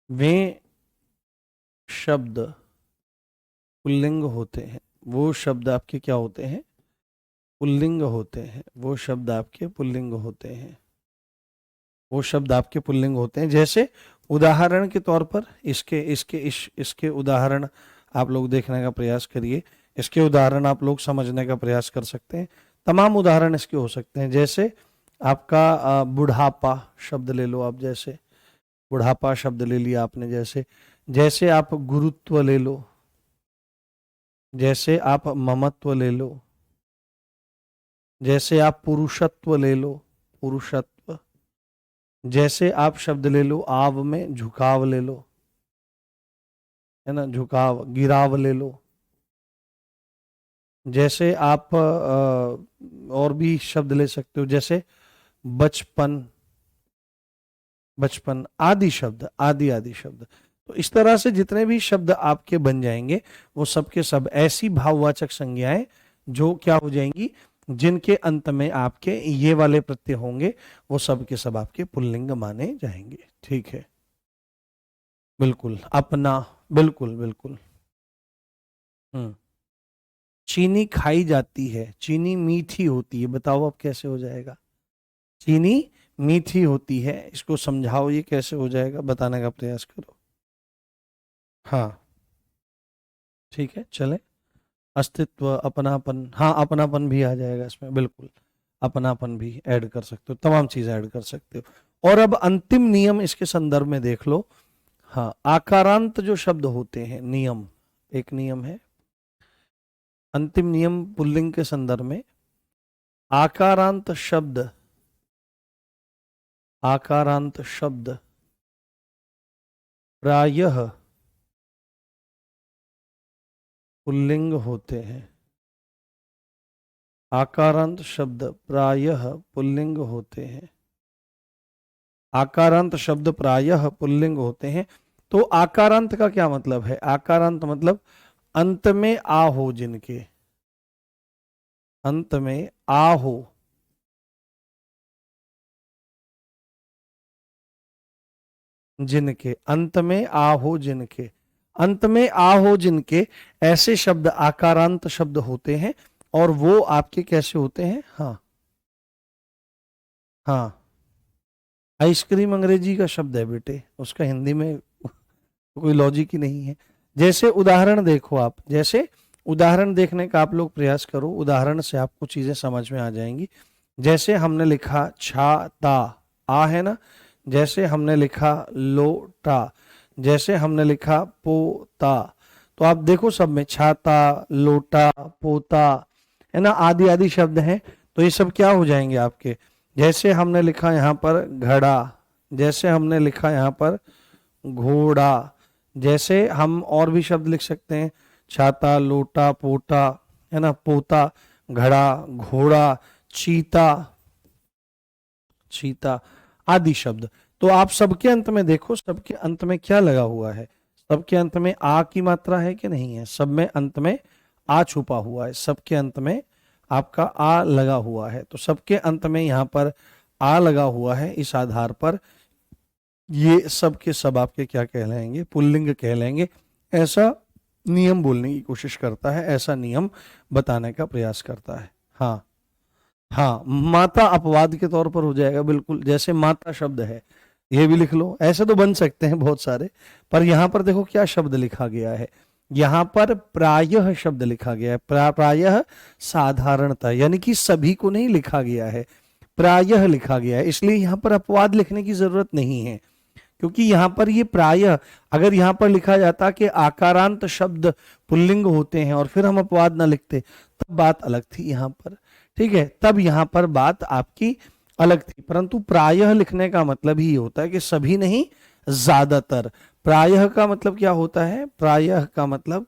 Speaker 1: वे शब्द पुल्लिंग होते हैं। वो शब्द आपके क्या होते हैं? पुल्लिंग होते हैं। वो शब्द आपके पुल्लिंग होते हैं। वो शब्द आपके पुल्लिंग होते हैं। जैसे उदाहरण के तौर पर इसके उदाहरण आप लोग देखने का प्रयास करिए। इसके उदाहरण आप लोग समझने का प्रयास कर सकते हैं। तमाम उदाहरण इसके हो सकते हैं। जैसे आपका बुढ़ापा शब्द ले लो आप, जैसे बुढ़ापा शब्द ले लिया आपने, जैसे, जैसे आप गुरुत्व ले लो, जैसे आप ममत्व ले लो, जैसे आप पुरुषत्व ले लो, पुरुषत्व। जैसे आप शब्द ले लो आव में, झुकाव ले लो, है ना, झुकाव, गिराव ले लो। जैसे आप और भी शब्द ले सकते हो, जैसे बचपन, बचपन, आदि शब्द, आदि आदि शब्द। तो इस तरह से जितने भी शब्द आपके बन जाएंगे वो सब के सब ऐसी भाववाचक संज्ञाएं जो क्या हो जाएंगी, जिनके अंत में आपके ये वाले प्रत्यय होंगे, वो सब के सब आपके पुल्लिंग माने जाएंगे। ठीक है, बिल्कुल, अपना, बिल्कुल बिल्कुल। हम्म। चीनी खाई जाती है, चीनी मीठी होती है, बताओ अब कैसे हो जाएगा? चीनी मीठी होती है, इसको समझाओ, ये कैसे हो जाएगा, बताने का प्रयास करो। हाँ, ठीक है, चले। अस्तित्व, अपनापन, हाँ अपनापन भी आ जाएगा इसमें, बिल्कुल। अपनापन भी ऐड कर सकते हो, तमाम चीजें ऐड कर सकते हो। और अब अंतिम नियम इसके संदर्भ में देख लो। हाँ, आकारांत जो शब्द होते हैं, नियम, एक नियम है, अंतिम नियम पुल्लिंग के संदर्भ में। आकारांत शब्द, आकारांत शब्द प्रायः पुल्लिंग होते हैं। आकारांत शब्द प्रायः पुल्लिंग होते हैं। आकारांत शब्द प्रायः पुल्लिंग होते हैं। तो आकारांत का क्या मतलब है? आकारांत मतलब अंत में आ हो जिनके, अंत में आ हो, जिनके, अंत में आ हो जिनके, अंत में आ हो जिनके, ऐसे शब्द आकारांत शब्द होते हैं। और वो आपके कैसे होते हैं? हाँ, हाँ, आइसक्रीम अंग्रेजी का शब्द है बेटे, उसका हिंदी में कोई लॉजिक ही नहीं है। जैसे उदाहरण देखो आप, जैसे उदाहरण देखने का आप लोग प्रयास करो, उदाहरण से आपको चीजें समझ में आ जाएंगी। जैसे हमने लिखा छाता, आ है ना। जैसे हमने लिखा लोटा, जैसे हमने लिखा पोता। तो आप देखो सब में छाता, लोटा, पोता, है ना, आदि आदि शब्द हैं। तो ये सब क्या हो जाएंगे आपके? जैसे हमने लिखा यहाँ पर घड़ा, जैसे हमने लिखा यहाँ पर घोड़ा, जैसे हम और भी शब्द लिख सकते हैं, छाता, लोटा, पोटा, है ना, पोता, घड़ा, घोड़ा, चीता, चीता, आदि शब्द। तो आप सबके अंत में देखो, सबके अंत में क्या लगा हुआ है? सबके अंत में आ की मात्रा है कि नहीं है? सब में अंत में आ छुपा हुआ है, सबके अंत में आपका आ लगा हुआ है। तो सबके अंत में यहाँ पर आ लगा हुआ है, इस आधार पर ये सब के सब आपके क्या कहलाएंगे? पुल्लिंग कहलाएंगे। ऐसा नियम बोलने की कोशिश करता है, ऐसा नियम बताने का प्रयास करता है। हाँ, हाँ, माता अपवाद के तौर पर हो जाएगा, बिल्कुल। जैसे माता शब्द है, ये भी लिख लो, ऐसे तो बन सकते हैं बहुत सारे। पर यहां पर देखो क्या शब्द लिखा गया है, यहां पर प्रायः शब्द लिखा गया है। प्रायः साधारणता, यानी कि सभी को नहीं लिखा गया है, प्रायः लिखा गया है, इसलिए यहां पर अपवाद लिखने की जरूरत नहीं है। क्योंकि यहां पर ये प्रायः, अगर यहां पर लिखा जाता कि आकारांत शब्द पुल्लिंग होते हैं और फिर हम अपवाद ना लिखते, तब बात अलग थी यहां पर। ठीक है, तब यहां पर बात आपकी अलग थी। परंतु प्रायः लिखने का मतलब ही होता है कि सभी नहीं, ज्यादातर। प्रायः का मतलब क्या होता है? प्रायः का मतलब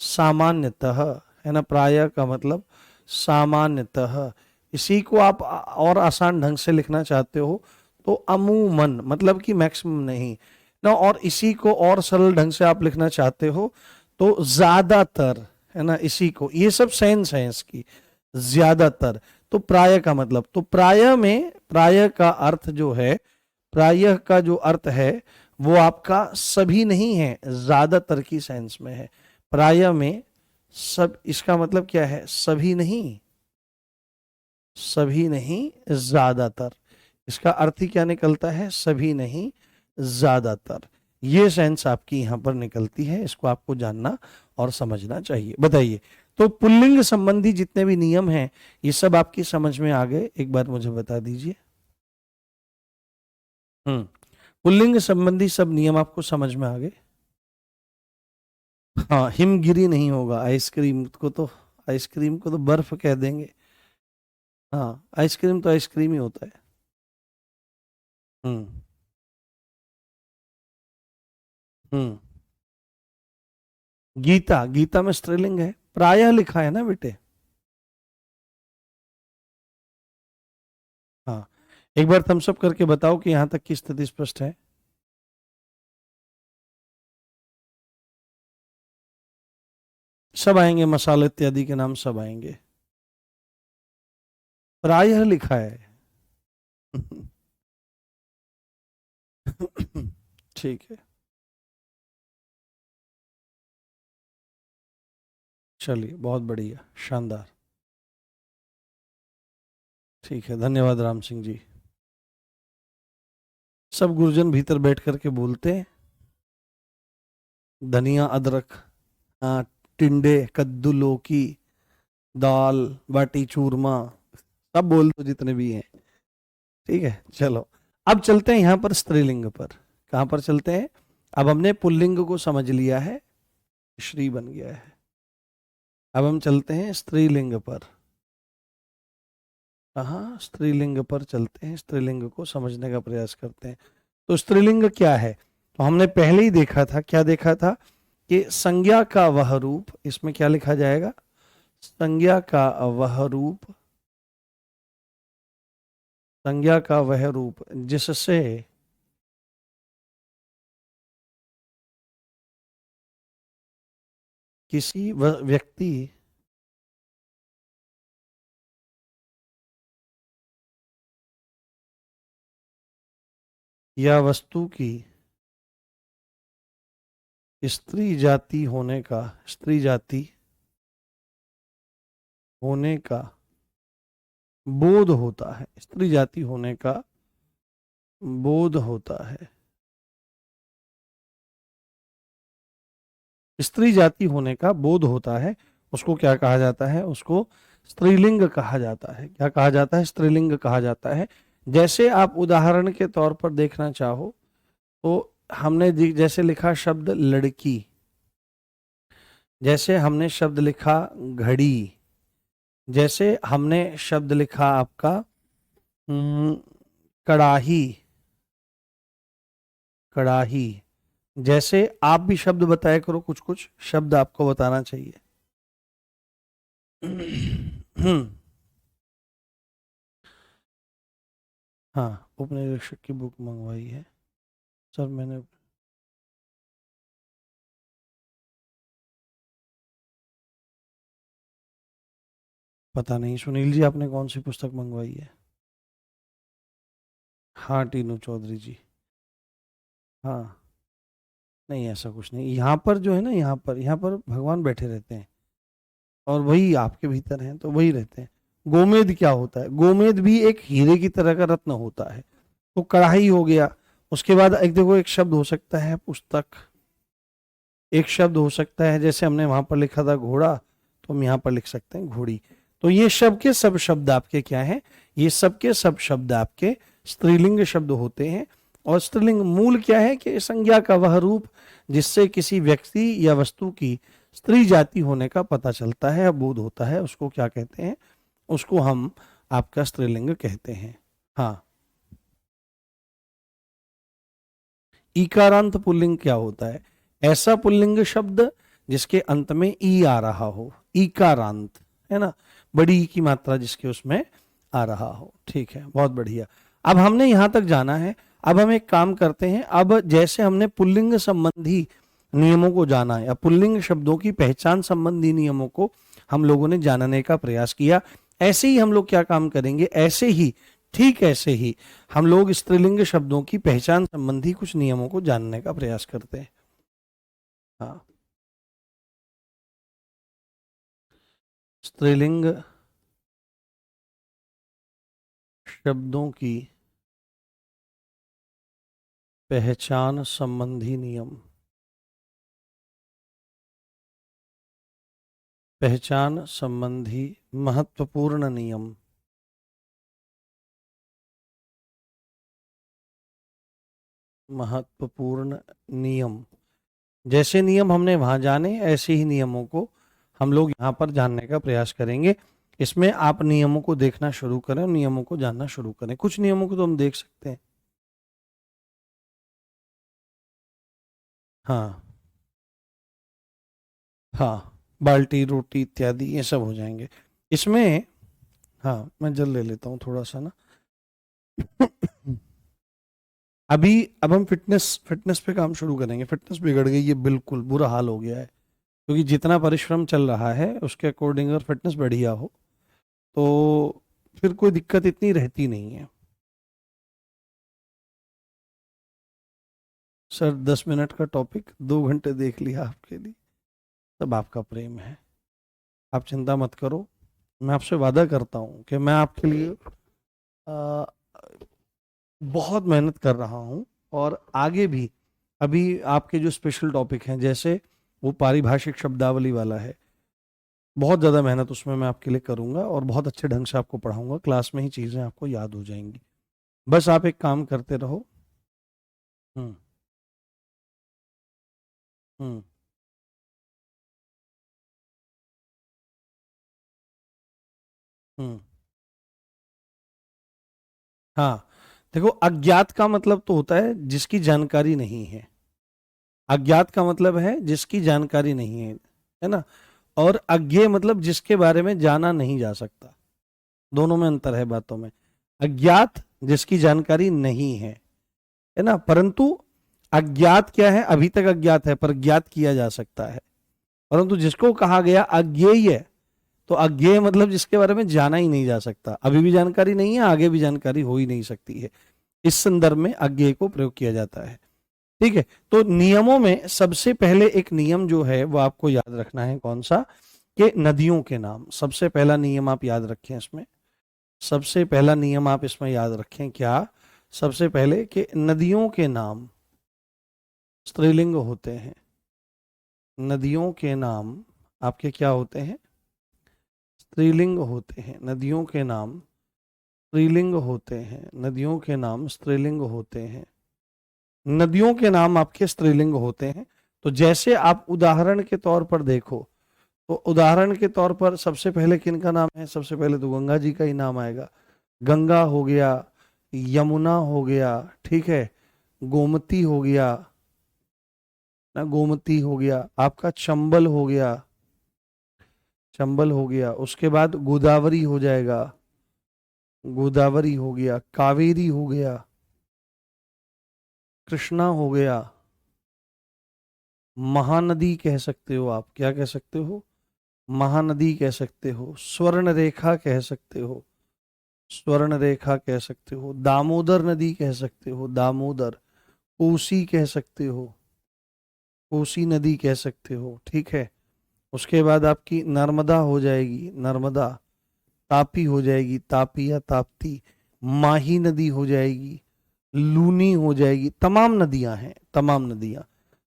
Speaker 1: सामान्यतः, है ना, प्रायः का मतलब सामान्यतः। इसी को आप और आसान ढंग से लिखना चाहते हो तो अमूमन, मतलब कि मैक्सिमम नहीं ना। और इसी को और सरल ढंग से आप लिखना चाहते हो तो ज्यादातर, है ना, इसी को, ये सब सेंस है इसकी, ज्यादातर। तो प्राय का मतलब, तो प्राय में प्राय का अर्थ जो है, प्रायः का जो अर्थ है वो आपका सभी नहीं है, ज्यादातर की सेंस में है। प्राय में सब, इसका मतलब क्या है? सभी नहीं, सभी नहीं, ज्यादातर। इसका अर्थ ही क्या निकलता है? सभी नहीं, ज्यादातर। ये सेंस आपकी यहां पर निकलती है, इसको आपको जानना और समझना चाहिए। बताइए, तो पुल्लिंग संबंधी जितने भी नियम हैं ये सब आपकी समझ में आ गए? एक बार मुझे बता दीजिए। हम्म, पुल्लिंग संबंधी सब नियम आपको समझ में आ गए? हाँ, हिमगिरी नहीं होगा, आइसक्रीम को तो, आइसक्रीम को तो बर्फ कह देंगे। हाँ, आइसक्रीम तो आइसक्रीम ही होता है। हम्म। हम्म। गीता, गीता में स्त्रीलिंग है, प्रायः लिखा है ना बेटे। हाँ, एक बार थम्स अप करके बताओ कि यहां तक की स्थिति स्पष्ट है। सब आएंगे, मसाले इत्यादि के नाम सब आएंगे। प्रायः लिखा है। ठीक है, चलिए, बहुत बढ़िया, शानदार। ठीक है, धन्यवाद राम सिंह जी। सब गुरुजन भीतर बैठ करके बोलते हैं, धनिया अदरक, हाँ, टिंडे, कद्दू, लौकी, दाल बाटी चूरमा, सब बोल दो जितने भी हैं। ठीक है, चलो, अब चलते हैं यहाँ पर स्त्रीलिंग पर। कहाँ पर चलते हैं? अब हमने पुल्लिंग को समझ लिया है, श्री बन गया है। अब हम चलते हैं स्त्रीलिंग पर। हाँ, स्त्रीलिंग पर चलते हैं, स्त्रीलिंग को समझने का प्रयास करते हैं। तो स्त्रीलिंग क्या है? तो हमने पहले ही देखा था, क्या देखा था कि संज्ञा का वह रूप, इसमें क्या लिखा जाएगा? संज्ञा का वह रूप, संज्ञा का वह रूप जिससे किसी व्यक्ति या वस्तु की स्त्री जाति होने का, स्त्री जाति होने का बोध होता है, स्त्री जाति होने का बोध होता है। स्त्री जाति होने का बोध होता है, उसको क्या कहा जाता है? उसको स्त्रीलिंग कहा जाता है। क्या कहा जाता है? स्त्रीलिंग कहा जाता है। जैसे आप उदाहरण के तौर पर देखना चाहो तो हमने जैसे लिखा शब्द लड़की, जैसे हमने शब्द लिखा घड़ी, जैसे हमने शब्द लिखा आपका कड़ाही, कड़ाही, जैसे आप भी शब्द बताया करो, कुछ कुछ शब्द आपको बताना चाहिए। हाँ, उपनिरीक्षक की बुक मंगवाई है सर मैंने। पता नहीं सुनील जी, आपने कौन सी पुस्तक मंगवाई है? हाँ, टीनू चौधरी जी। हाँ, नहीं ऐसा कुछ नहीं, यहाँ पर जो है ना, यहाँ पर भगवान बैठे रहते हैं और वही आपके भीतर हैं, तो वही रहते हैं। गोमेद क्या होता है? गोमेद भी एक हीरे की तरह का रत्न होता है। तो कढ़ाई हो गया। उसके बाद एक देखो, एक शब्द हो सकता है पुस्तक, एक शब्द हो सकता है, जैसे हमने वहां पर लिखा था घोड़ा, तो हम यहाँ पर लिख सकते हैं घोड़ी। तो ये सब के सब शब्द आपके क्या हैं? ये सब के सब शब्द आपके स्त्रीलिंग शब्द होते हैं। और स्त्रीलिंग मूल क्या है? कि संज्ञा का वह रूप जिससे किसी व्यक्ति या वस्तु की स्त्री जाति होने का पता चलता है, बोध होता है, उसको क्या कहते हैं? उसको हम आपका स्त्रीलिंग कहते हैं। हाँ, ईकारांत पुल्लिंग क्या होता है? ऐसा पुल्लिंग शब्द जिसके अंत में ई आ रहा हो, ईकारांत, है ना, बड़ी ई की मात्रा जिसके उसमें आ रहा हो। ठीक है, बहुत बढ़िया। अब हमने यहां तक जाना है। अब हम एक काम करते हैं, अब जैसे हमने पुल्लिंग संबंधी नियमों को जाना है, या पुल्लिंग शब्दों की पहचान संबंधी नियमों को हम लोगों ने जानने का प्रयास किया, ऐसे ही हम लोग क्या काम करेंगे, ऐसे ही, ठीक ऐसे ही हम लोग स्त्रीलिंग शब्दों की पहचान संबंधी कुछ नियमों को जानने का प्रयास करते हैं। हाँ, स्त्रीलिंग शब्दों की पहचान संबंधी नियम, पहचान संबंधी महत्वपूर्ण नियम, महत्वपूर्ण नियम। जैसे नियम हमने वहां जाने, ऐसे ही नियमों को हम लोग यहाँ पर जानने का प्रयास करेंगे। इसमें आप नियमों को देखना शुरू करें और नियमों को जानना शुरू करें। कुछ नियमों को तो हम देख सकते हैं। हाँ हाँ, बाल्टी, रोटी इत्यादि ये सब हो जाएंगे इसमें। हाँ, मैं जल ले लेता हूँ थोड़ा सा ना। अभी अब हम फिटनेस फिटनेस पे काम शुरू करेंगे। फिटनेस बिगड़ गई है, बिल्कुल बुरा हाल हो गया है, क्योंकि जितना परिश्रम चल रहा है उसके अकॉर्डिंग अगर फिटनेस बढ़िया हो तो फिर कोई दिक्कत इतनी रहती नहीं है। सर 10 मिनट का टॉपिक 2 घंटे देख लिया आपके लिए, सब आपका प्रेम है, आप चिंता मत करो। मैं आपसे वादा करता हूँ कि मैं आपके लिए आ, बहुत मेहनत कर रहा हूँ, और आगे भी। अभी आपके जो स्पेशल टॉपिक हैं, जैसे वो पारिभाषिक शब्दावली वाला है, बहुत ज़्यादा मेहनत उसमें मैं आपके लिए करूँगा और बहुत अच्छे ढंग से आपको पढ़ाऊँगा। क्लास में ही चीज़ें आपको याद हो जाएंगी। बस आप एक काम करते रहो। हम्म। हम्म। हम्म। हाँ, देखो, अज्ञात का मतलब तो होता है जिसकी जानकारी नहीं है। अज्ञात का मतलब है जिसकी जानकारी नहीं है ना। और अज्ञेय मतलब जिसके बारे में जाना नहीं जा सकता। दोनों में अंतर है बातों में। अज्ञात जिसकी जानकारी नहीं है ना, परंतु अज्ञात क्या है, अभी तक अज्ञात है पर ज्ञात किया जा सकता है। परंतु जिसको कहा गया अज्ञेय, तो अज्ञेय मतलब जिसके बारे में जाना ही नहीं जा सकता, अभी भी जानकारी नहीं है, आगे भी जानकारी हो ही नहीं सकती है। इस संदर्भ में अज्ञेय को प्रयोग किया जाता है। ठीक है, तो नियमों में सबसे पहले एक नियम जो है वो आपको याद रखना है, कौन सा? कि नदियों के नाम। सबसे पहला नियम आप याद रखें इसमें। सबसे पहला नियम आप इसमें याद रखें, क्या? सबसे पहले कि नदियों के नाम स्त्रीलिंग होते हैं। नदियों के नाम आपके क्या होते हैं? स्त्रीलिंग होते हैं। नदियों के नाम स्त्रीलिंग होते हैं। नदियों के नाम स्त्रीलिंग होते हैं। नदियों के नाम आपके स्त्रीलिंग होते हैं। तो जैसे आप उदाहरण के तौर पर देखो, तो उदाहरण के तौर पर सबसे पहले किनका नाम है? सबसे पहले तो गंगा जी का ही नाम आएगा। गंगा हो गया, यमुना हो गया, ठीक है, गोमती हो गया ना, गोमती हो गया, आपका चंबल हो गया, चंबल हो गया, उसके बाद गोदावरी हो जाएगा, गोदावरी हो गया, कावेरी हो गया, कृष्णा हो गया, महानदी कह सकते हो आप। क्या कह सकते हो? महानदी कह सकते हो। स्वर्ण रेखा कह सकते हो। स्वर्ण रेखा कह सकते हो। दामोदर नदी कह सकते हो, दामोदर। कोसी कह सकते हो, कोसी नदी कह सकते हो, ठीक है। उसके बाद आपकी नर्मदा हो जाएगी, नर्मदा। तापी हो जाएगी, तापी या ताप्ती। माही नदी हो जाएगी, लूनी हो जाएगी। तमाम नदियां हैं, तमाम नदियां।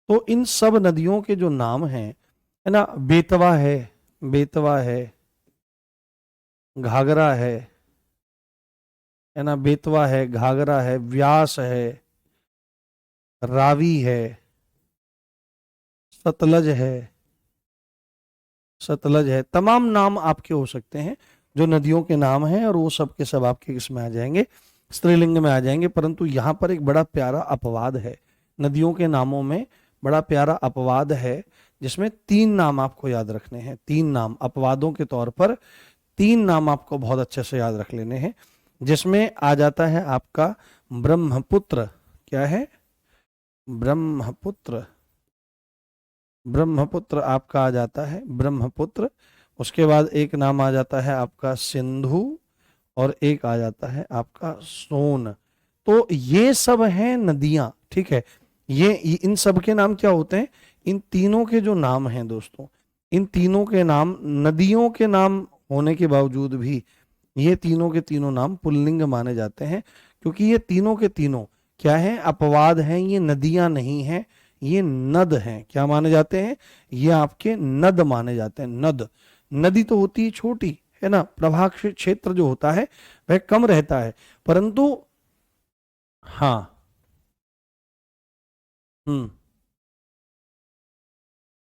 Speaker 1: तो इन सब नदियों के जो नाम हैं, है ना, बेतवा है, बेतवा घाघरा है ना, बेतवा है, घाघरा है, व्यास है, रावी है, सतलज है, सतलज है। तमाम नाम आपके हो सकते हैं जो नदियों के नाम हैं, और वो सब के सब आपके किसमें आ जाएंगे? स्त्रीलिंग में आ जाएंगे। परंतु यहाँ पर एक बड़ा प्यारा अपवाद है नदियों के नामों में, बड़ा प्यारा अपवाद है, जिसमें 3 नाम आपको याद रखने हैं। 3 नाम अपवादों के तौर पर, 3 नाम आपको बहुत अच्छे से याद रख लेने हैं। जिसमें आ जाता है आपका ब्रह्मपुत्र। क्या है? ब्रह्मपुत्र। ब्रह्मपुत्र आपका आ जाता है, ब्रह्मपुत्र। उसके बाद एक नाम आ जाता है आपका सिंधु, और एक आ जाता है आपका सोन। तो ये सब हैं नदियां, ठीक है। ये इन सब के नाम क्या होते हैं? इन तीनों के जो नाम हैं दोस्तों, इन तीनों के नाम नदियों के नाम होने के बावजूद भी ये तीनों के तीनों नाम पुल्लिंग माने जाते हैं, क्योंकि ये तीनों के तीनों क्या है? अपवाद हैं। ये नदियां नहीं हैं, ये नद हैं। क्या माने जाते हैं? ये आपके नद माने जाते हैं, नद। नदी तो होती है छोटी, है ना, प्रवाह क्षेत्र जो होता है वह कम रहता है, परंतु हाँ। हम्म।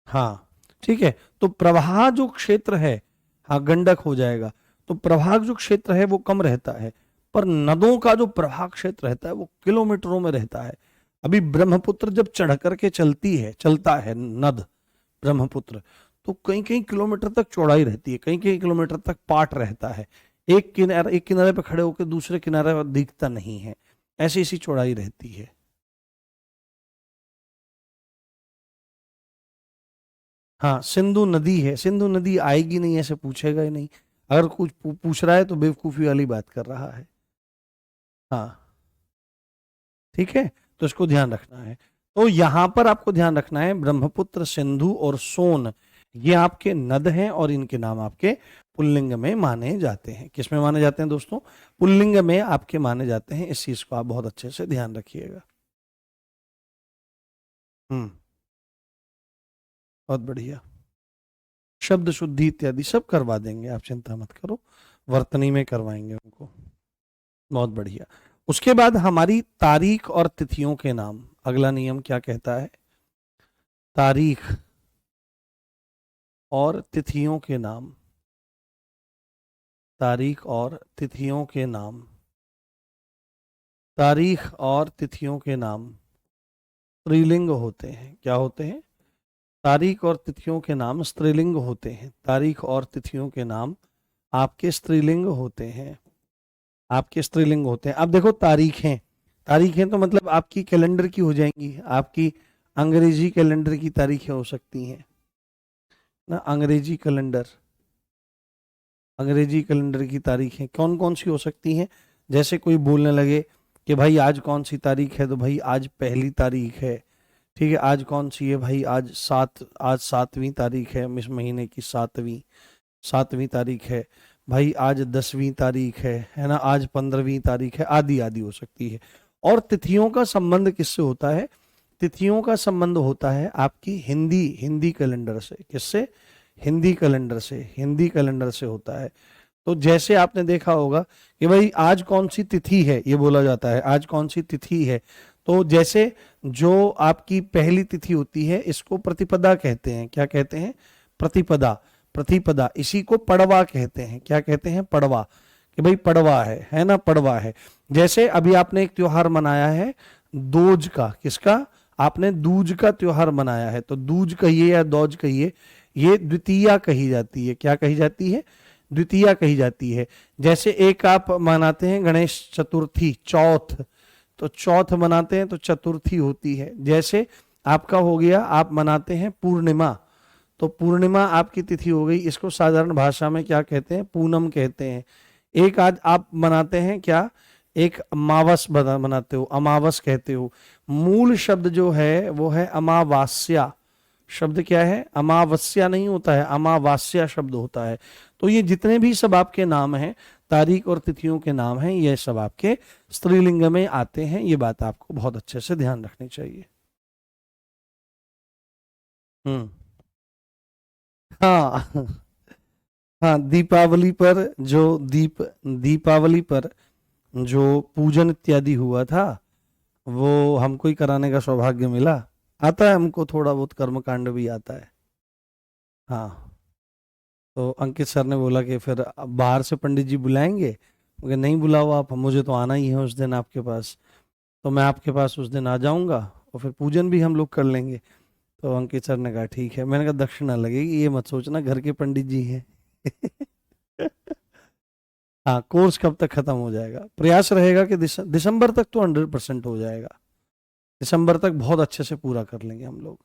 Speaker 1: हाँ, ठीक है। तो प्रवाह जो क्षेत्र है, हाँ, गंडक हो जाएगा। तो प्रभाग जो क्षेत्र है वो कम रहता है, पर नदों का जो प्रभाग क्षेत्र रहता है वो किलोमीटरों में रहता है। अभी ब्रह्मपुत्र जब चढ़ करके चलता है नद ब्रह्मपुत्र, तो कई कई किलोमीटर तक चौड़ाई रहती है, कई कई किलोमीटर तक पाट रहता है। एक किनारे पे खड़े होकर दूसरे किनारे पर दिखता नहीं है, ऐसी ऐसी चौड़ाई रहती है। हाँ, सिंधु नदी है, सिंधु नदी आएगी नहीं ऐसे पूछेगा ही नहीं, अगर कुछ पूछ रहा है तो बेवकूफी वाली बात कर रहा है। हाँ, ठीक है, तो इसको ध्यान रखना है। तो यहां पर आपको ध्यान रखना है, ब्रह्मपुत्र, सिंधु और सोन ये आपके नद हैं और इनके नाम आपके पुल्लिंग में माने जाते हैं। किस में माने जाते हैं दोस्तों? पुल्लिंग में आपके माने जाते हैं। इस चीज को आप बहुत अच्छे से ध्यान रखिएगा। बहुत बढ़िया। शब्द शुद्धि इत्यादि सब करवा देंगे, आप चिंता मत करो, वर्तनी में करवाएंगे उनको। बहुत बढ़िया। उसके बाद हमारी तारीख और तिथियों के नाम, अगला नियम क्या कहता है? तारीख और तिथियों के नाम, तारीख और तिथियों के नाम, तारीख और तिथियों के नाम स्त्रीलिंग होते हैं। क्या होते हैं? तारीख और तिथियों के नाम स्त्रीलिंग होते हैं। तारीख और तिथियों के नाम आपके स्त्रीलिंग होते हैं, आपके स्त्रीलिंग होते हैं। अब देखो, तारीखें, तारीखें तो मतलब आपकी कैलेंडर की हो जाएंगी, आपकी अंग्रेजी कैलेंडर की तारीखें हो सकती हैं ना। अंग्रेजी कैलेंडर, अंग्रेजी कैलेंडर की तारीखें कौन कौन सी हो सकती हैं? जैसे कोई बोलने लगे कि भाई आज कौन सी तारीख है, तो भाई आज पहली तारीख है। ठीक है, आज कौन सी है भाई? आज 7वीं तारीख है, इस महीने की 7वीं तारीख है भाई। आज 10वीं तारीख है ना। आज 15वीं तारीख है, आदि आदि हो सकती है। और तिथियों का संबंध किससे होता है? तिथियों का संबंध होता है आपकी हिंदी कैलेंडर से। किससे? हिंदी कैलेंडर से, हिंदी कैलेंडर से होता है। तो जैसे आपने देखा होगा कि भाई आज कौन सी तिथि है, ये बोला जाता है आज कौन सी तिथि है। तो जैसे जो आपकी पहली तिथि होती है इसको प्रतिपदा कहते हैं। क्या कहते हैं? प्रतिपदा, प्रतिपदा। इसी को पड़वा कहते हैं। क्या कहते हैं? पड़वा, कि भाई पड़वा है ना, पड़वा है। जैसे अभी आपने एक त्योहार मनाया है दोज का, किसका? आपने दूज का त्योहार मनाया है, तो दूज कहिए या दौज कहिए, ये द्वितीया कही जाती है। क्या कही जाती है? द्वितीया कही जाती है। जैसे एक आप मनाते हैं गणेश चतुर्थी, चौथ, तो चौथ मनाते हैं तो चतुर्थी होती है। जैसे आपका हो गया, आप मनाते हैं पूर्णिमा, तो पूर्णिमा आपकी तिथि हो गई। इसको साधारण भाषा में क्या कहते हैं? पूनम कहते हैं। एक आज आप मनाते हैं क्या? एक अमावस मनाते हो, अमावस कहते हो। मूल शब्द जो है वो है अमावास्या। शब्द क्या है? अमावस्या नहीं होता है, अमावास्या शब्द होता है। तो ये जितने भी सब आपके नाम हैं, तारीख और तिथियों के नाम हैं, ये सब आपके स्त्रीलिंग में आते हैं। ये बात आपको बहुत अच्छे से ध्यान रखनी चाहिए। हम्म। हाँ हाँ, दीपावली पर जो पूजन इत्यादि हुआ था वो हमको ही कराने का सौभाग्य मिला। आता है हमको, थोड़ा बहुत कर्मकांड भी आता है। हाँ, तो अंकित सर ने बोला कि फिर अब बाहर से पंडित जी बुलाएंगे, मगर नहीं बुलाओ आप, मुझे तो आना ही है उस दिन आपके पास, तो मैं आपके पास उस दिन आ जाऊंगा और फिर पूजन भी हम लोग कर लेंगे। तो अंकित सर ने कहा ठीक है। मैंने कहा दक्षिणा लगेगी, ये मत सोचना घर के पंडित जी हैं। हाँ, कोर्स कब तक खत्म हो जाएगा? प्रयास रहेगा कि दिसंबर तक तो 100% हो जाएगा। दिसंबर तक बहुत अच्छे से पूरा कर लेंगे हम लोग।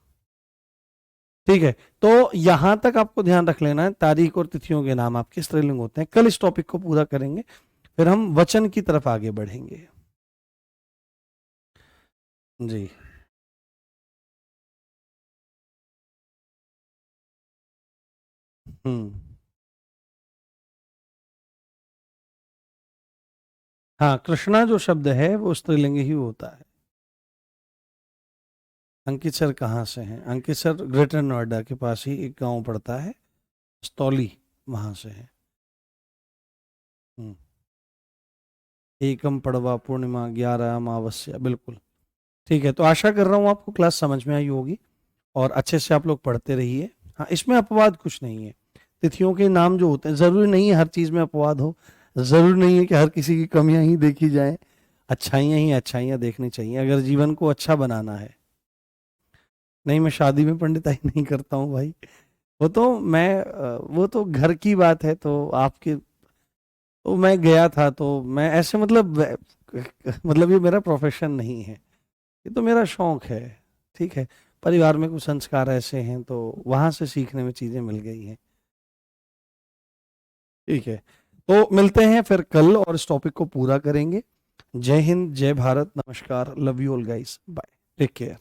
Speaker 1: ठीक है, तो यहां तक आपको ध्यान रख लेना है, तारीख और तिथियों के नाम आपके स्त्रीलिंग होते हैं। कल इस टॉपिक को पूरा करेंगे, फिर हम वचन की तरफ आगे बढ़ेंगे। जी। हम्म। हाँ, कृष्णा जो शब्द है वो स्त्रीलिंग ही होता है। अंकित सर कहाँ से हैं? अंकित सर ग्रेटर नोएडा के पास ही एक गांव पड़ता है, स्तौली, वहां से है। हम्म। एकम पड़वा पूर्णिमा 11 अमावस्या, बिल्कुल ठीक है। तो आशा कर रहा हूँ आपको क्लास समझ में आई होगी और अच्छे से आप लोग पढ़ते रहिए। हाँ, इसमें अपवाद कुछ नहीं है। तिथियों के नाम जो होते हैं, जरूरी नहीं है हर चीज में अपवाद हो, जरूरी नहीं है कि हर किसी की कमियां ही देखी जाए, अच्छाइयां ही अच्छाइयां देखनी चाहिए अगर जीवन को अच्छा बनाना है। नहीं, मैं शादी में पंडिताई नहीं करता हूँ भाई, वो तो वो तो घर की बात है, तो आपके, तो मैं गया था तो मैं ऐसे मतलब मतलब ये मेरा प्रोफेशन नहीं है, ये तो मेरा शौक है, ठीक है। परिवार में कुछ संस्कार ऐसे हैं तो वहां से सीखने में चीजें मिल गई हैं, ठीक है। तो मिलते हैं फिर कल और इस टॉपिक को पूरा करेंगे। जय हिंद, जय भारत, नमस्कार, love you all guys, bye, take care.